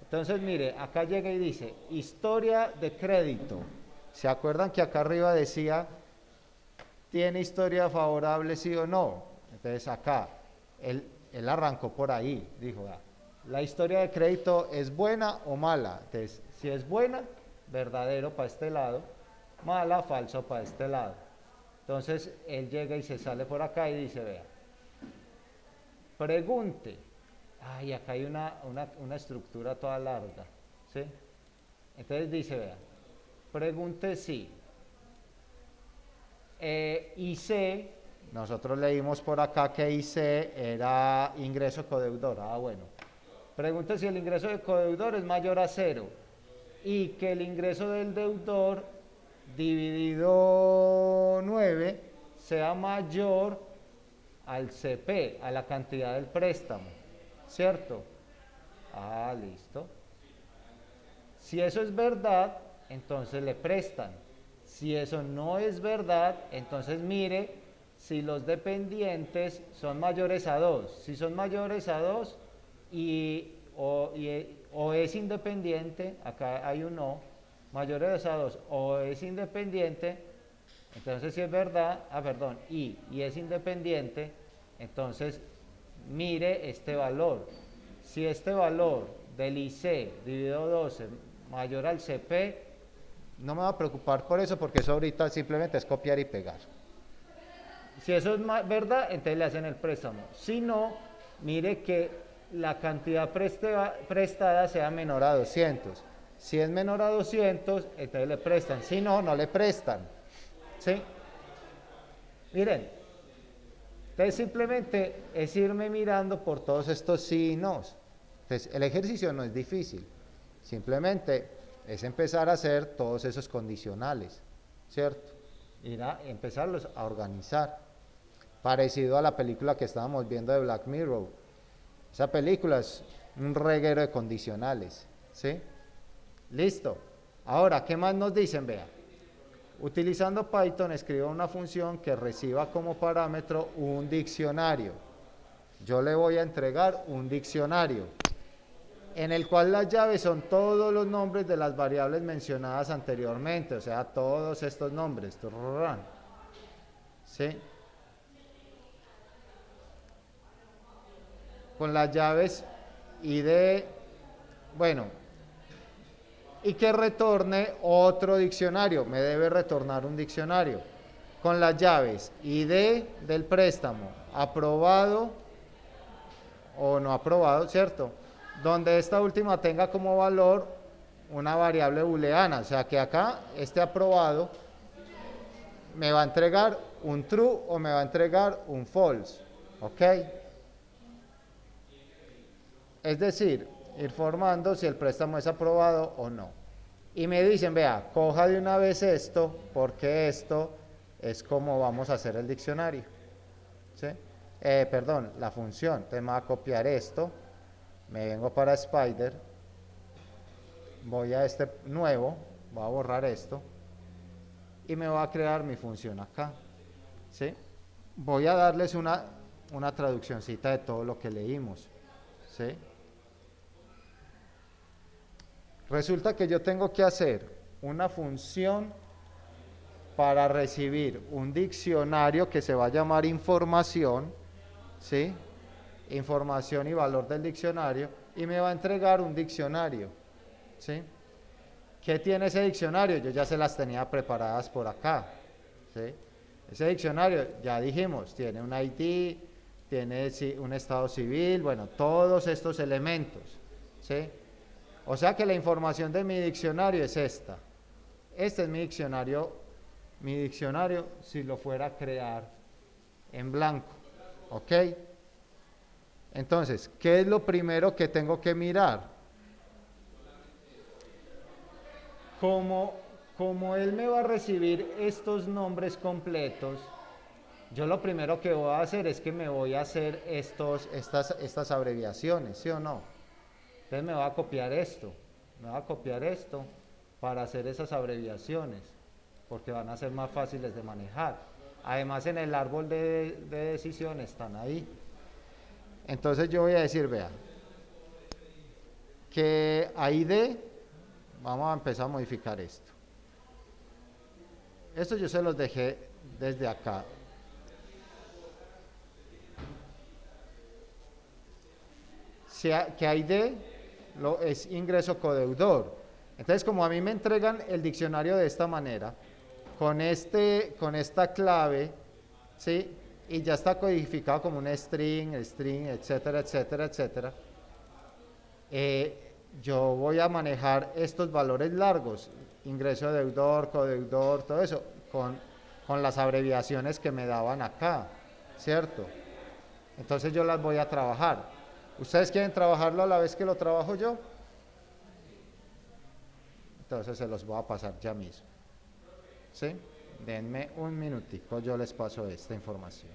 Entonces, mire, acá llega y dice, historia de crédito. ¿Se acuerdan que acá arriba decía, tiene historia favorable, sí o no? Entonces acá, él arrancó por ahí, dijo, la historia de crédito es buena o mala. Entonces, si es buena, verdadero para este lado, mala, falso para este lado. Entonces, él llega y se sale por acá y dice, vea, pregunte. Ay, acá hay una estructura toda larga, ¿sí? Entonces dice, vea, pregunte si IC, nosotros leímos por acá que IC era ingreso codeudor. Ah, bueno. Pregunte si el ingreso del codeudor es mayor a 0 y que el ingreso del deudor dividido 9 sea mayor al CP, a la cantidad del préstamo, ¿cierto? Ah, listo. Si eso es verdad, entonces le prestan. Si eso no es verdad, entonces mire si los dependientes son mayores a 2. Si son mayores a 2 o es independiente, acá hay un no, mayores a 2 o es independiente, entonces si es verdad, y es independiente, entonces mire este valor. Si este valor del IC dividido 12 mayor al CP, no me va a preocupar por eso, porque eso ahorita simplemente es copiar y pegar. Si eso es verdad, entonces le hacen el préstamo. Si no, mire que la cantidad prestada sea menor a 200. Si es menor a 200, entonces le prestan. Si no, no le prestan. ¿Sí? Miren, entonces simplemente es irme mirando por todos estos sí y no. Entonces el ejercicio no es difícil. Simplemente es empezar a hacer todos esos condicionales, ¿cierto? Ir a empezarlos a organizar. Parecido a la película que estábamos viendo de Black Mirror. Esa película es un reguero de condicionales, ¿sí? Listo. Ahora, ¿qué más nos dicen? Vea. Utilizando Python, escriba una función que reciba como parámetro un diccionario. Yo le voy a entregar un diccionario, en el cual las llaves son todos los nombres de las variables mencionadas anteriormente, o sea, todos estos nombres. ¿Sí? Con las llaves ID, bueno, y que retorne otro diccionario, me debe retornar un diccionario, con las llaves ID del préstamo, aprobado o no aprobado, ¿cierto? Donde esta última tenga como valor una variable booleana, o sea que acá este aprobado me va a entregar un true o me va a entregar un false, ¿ok? Es decir, ir formando si el préstamo es aprobado o no. Y me dicen, vea, coja de una vez esto, porque esto es como vamos a hacer el diccionario. ¿Sí? Perdón, la función. Entonces me va a copiar esto, me vengo para Spider, voy a este nuevo, voy a borrar esto, y me va a crear mi función acá. ¿Sí? Voy a darles una traduccioncita de todo lo que leímos. ¿Sí? Resulta que yo tengo que hacer una función para recibir un diccionario que se va a llamar información, ¿sí? Información y valor del diccionario, y me va a entregar un diccionario, ¿sí? ¿Qué tiene ese diccionario? Yo ya se las tenía preparadas por acá, ¿sí? Ese diccionario, ya dijimos, tiene un ID, tiene un estado civil, bueno, todos estos elementos, ¿sí? O sea que la información de mi diccionario es esta. Este es mi diccionario si lo fuera a crear en blanco, ¿ok? Entonces, ¿qué es lo primero que tengo que mirar? Como él me va a recibir estos nombres completos, yo lo primero que voy a hacer es que me voy a hacer estas abreviaciones, ¿sí o no? Entonces me va a copiar esto para hacer esas abreviaciones, porque van a ser más fáciles de manejar. Además en el árbol de decisión están ahí. Entonces yo voy a decir, vea, que ID, vamos a empezar a modificar esto. Esto yo se los dejé desde acá. Que ID es ingreso codeudor. Entonces, como a mí me entregan el diccionario de esta manera, con esta clave, ¿sí? Y ya está codificado como un string, etcétera, etcétera, etcétera. Yo voy a manejar estos valores largos, ingreso deudor, codeudor, todo eso, con las abreviaciones que me daban acá, ¿cierto? Entonces yo las voy a trabajar. ¿Ustedes quieren trabajarlo a la vez que lo trabajo yo? Entonces se los voy a pasar ya mismo. ¿Sí? Denme un minutico, yo les paso esta información.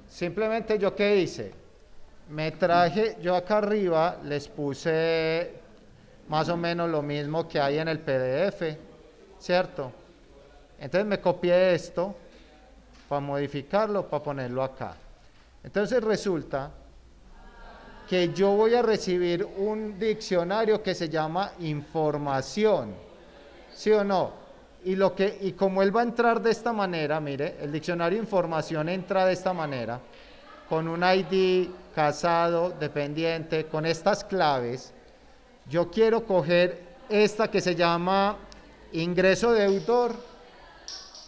Simplemente yo qué hice, yo acá arriba les puse más o menos lo mismo que hay en el PDF, ¿cierto? Entonces me copié esto para modificarlo, para ponerlo acá. Entonces resulta que yo voy a recibir un diccionario que se llama información, ¿sí o no? Y como él va a entrar de esta manera, mire, el diccionario información entra de esta manera, con un ID, casado, dependiente, con estas claves. Yo quiero coger esta que se llama ingreso deudor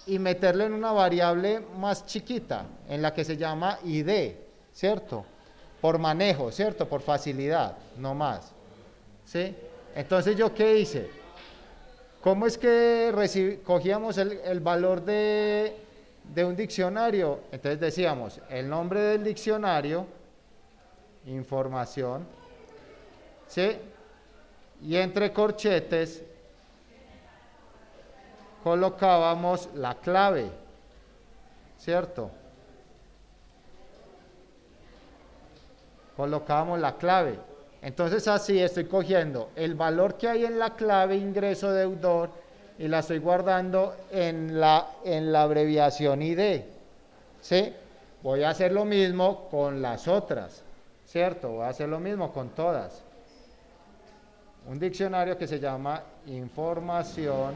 y meterle en una variable más chiquita, en la que se llama ID, ¿cierto? Por manejo, ¿cierto? Por facilidad, no más, ¿sí? Entonces, ¿yo qué hice? ¿Cómo es que cogíamos el valor de un diccionario? Entonces decíamos, el nombre del diccionario, información, ¿sí? Y entre corchetes colocábamos la clave, ¿cierto? Colocábamos la clave. Entonces así estoy cogiendo el valor que hay en la clave ingreso deudor y la estoy guardando en la abreviación ID, ¿sí? Voy a hacer lo mismo con las otras, ¿cierto? Voy a hacer lo mismo con todas. Un diccionario que se llama información,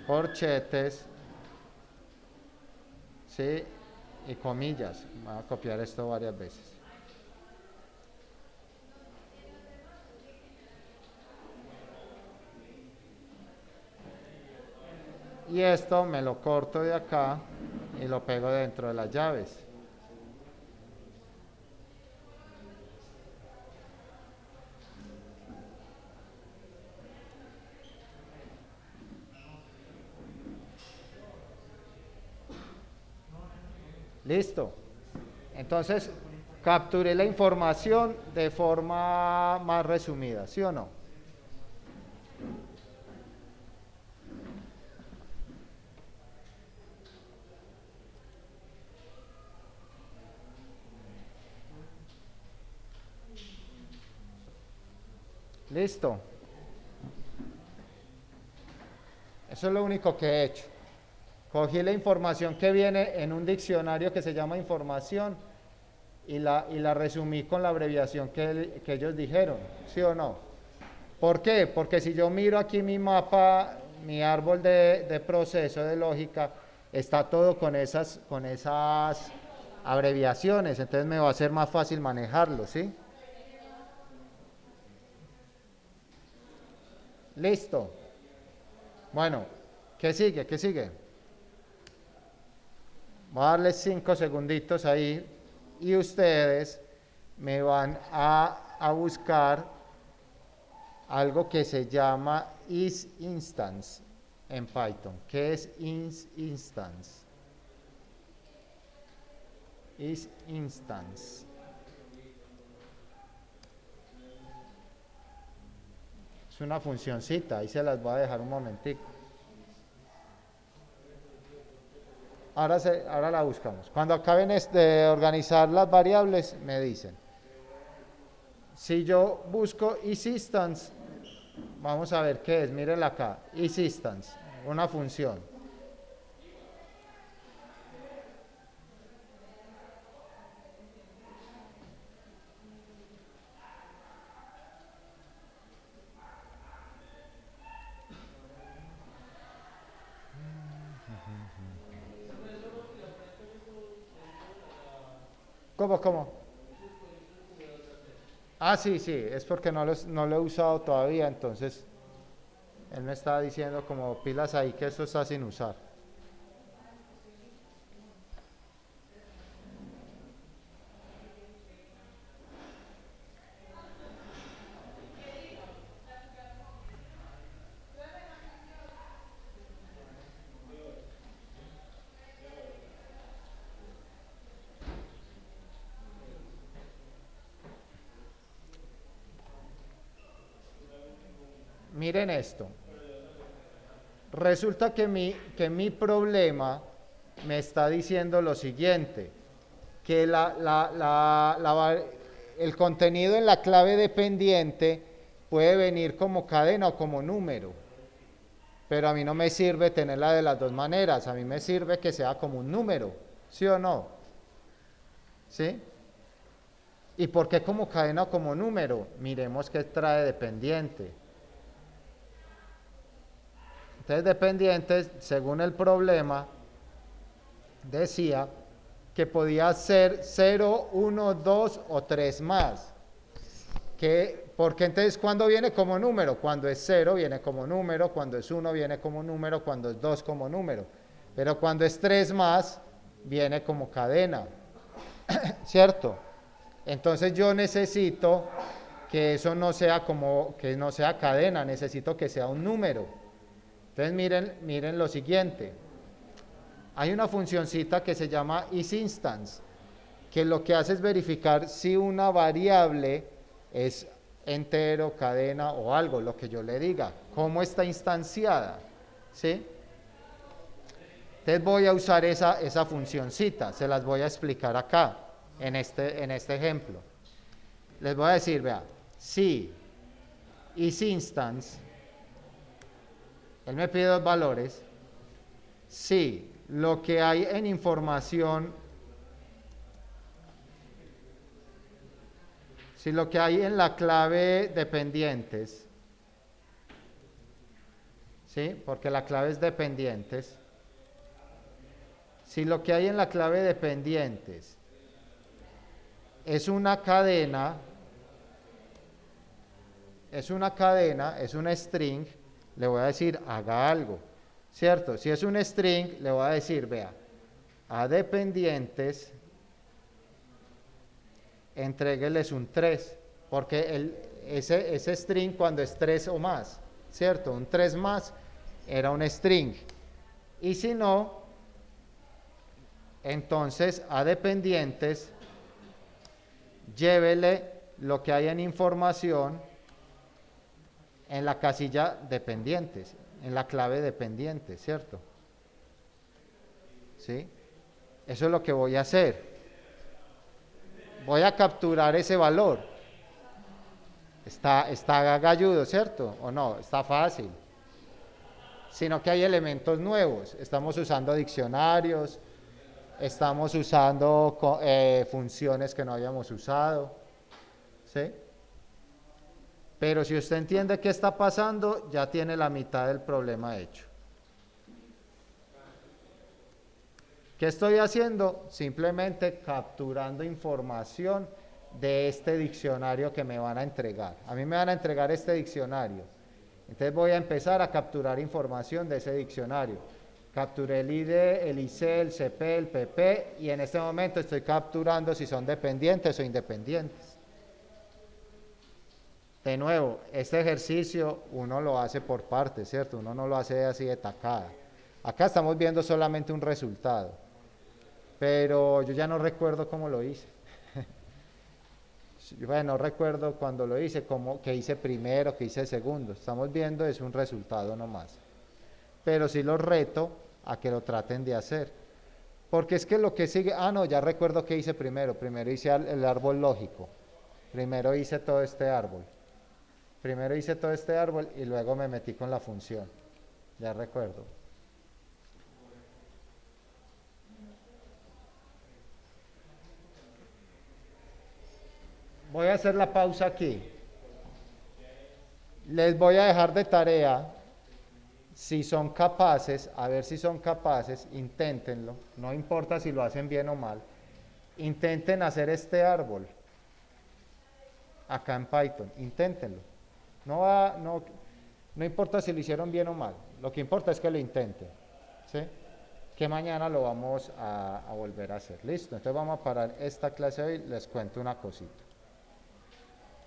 corchetes, ¿sí? Y comillas. Voy a copiar esto varias veces. Y esto me lo corto de acá y lo pego dentro de las llaves. Listo. Entonces, capturé la información de forma más resumida, ¿sí o no? Listo. Eso es lo único que he hecho. Cogí la información que viene en un diccionario que se llama información y la resumí con la abreviación que ellos dijeron, ¿sí o no? ¿Por qué? Porque si yo miro aquí mi mapa, mi árbol de proceso de lógica, está todo con esas abreviaciones, entonces me va a ser más fácil manejarlo, ¿sí? Listo. Bueno, ¿qué sigue? ¿Qué sigue? Voy a darles 5 segunditos ahí y ustedes me van a buscar algo que se llama isInstance en Python. ¿Qué es isInstance? isInstance. Es una funcioncita, ahí se las voy a dejar un momentico. Ahora la buscamos. Cuando acaben de organizar las variables, me dicen. Si yo busco isInstance, vamos a ver qué es. Mírenla acá. isInstance, una función. ¿Cómo? Ah, sí, es porque no lo he usado todavía, entonces él me estaba diciendo como pilas ahí que esto está sin usar. Miren esto. Resulta que mi problema me está diciendo lo siguiente, que el contenido en la clave dependiente puede venir como cadena o como número, pero a mí no me sirve tenerla de las dos maneras, a mí me sirve que sea como un número, ¿sí o no? ¿Sí? ¿Y por qué como cadena o como número? Miremos qué trae dependiente. Entonces dependientes, según el problema, decía que podía ser 0, 1, 2 o 3 más. Porque entonces cuando viene como número, cuando es 0 viene como número, cuando es 1 viene como número, cuando es 2 como número. Pero cuando es 3 más, viene como cadena. ¿Cierto? Entonces yo necesito que eso no sea que no sea cadena, necesito que sea un número. Entonces miren lo siguiente. Hay una funcioncita que se llama isInstance, que lo que hace es verificar si una variable es entero, cadena o algo, lo que yo le diga, cómo está instanciada, ¿sí? Entonces voy a usar esa funcioncita, se las voy a explicar acá, en este ejemplo. Les voy a decir, vea, si isInstance, él me pide dos valores, si lo que hay en información, si lo que hay en la clave dependientes, ¿sí? Porque la clave es dependientes. Si lo que hay en la clave dependientes es una cadena, es una string, le voy a decir haga algo, ¿cierto? Si es un string, le voy a decir, vea, a dependientes, entrégueles un 3, porque ese string cuando es 3 o más, ¿cierto? Un 3 más era un string. Y si no, entonces a dependientes, llévele lo que hay en información en la casilla dependientes, en la clave dependiente, ¿cierto? ¿Sí? Eso es lo que voy a hacer. Voy a capturar ese valor. Está galludo, ¿cierto? ¿O no? Está fácil. Sino que hay elementos nuevos. Estamos usando diccionarios, estamos usando funciones que no habíamos usado, ¿sí? Pero si usted entiende qué está pasando, ya tiene la mitad del problema hecho. ¿Qué estoy haciendo? Simplemente capturando información de este diccionario que me van a entregar. A mí me van a entregar este diccionario. Entonces voy a empezar a capturar información de ese diccionario. Capturé el ID, el IC, el CP, el PP y en este momento estoy capturando si son dependientes o independientes. De nuevo, este ejercicio uno lo hace por partes, ¿cierto? Uno no lo hace así de tacada. Acá estamos viendo solamente un resultado, pero yo ya no recuerdo cómo lo hice. Bueno, no recuerdo cuando lo hice, qué hice primero, qué hice segundo. Estamos viendo es un resultado nomás. Pero sí los reto a que lo traten de hacer. Porque es que lo que sigue, no, ya recuerdo qué hice primero. Primero hice el árbol lógico. Primero hice todo este árbol. Primero hice todo este árbol y luego me metí con la función. Ya recuerdo. Voy a hacer la pausa aquí. Les voy a dejar de tarea, si son capaces, a ver si son capaces, inténtenlo, no importa si lo hacen bien o mal, intenten hacer este árbol acá en Python, inténtenlo. No importa si lo hicieron bien o mal, lo que importa es que lo intenten, ¿sí? Que mañana lo vamos a volver a hacer. Listo, entonces vamos a parar esta clase hoy, les cuento una cosita.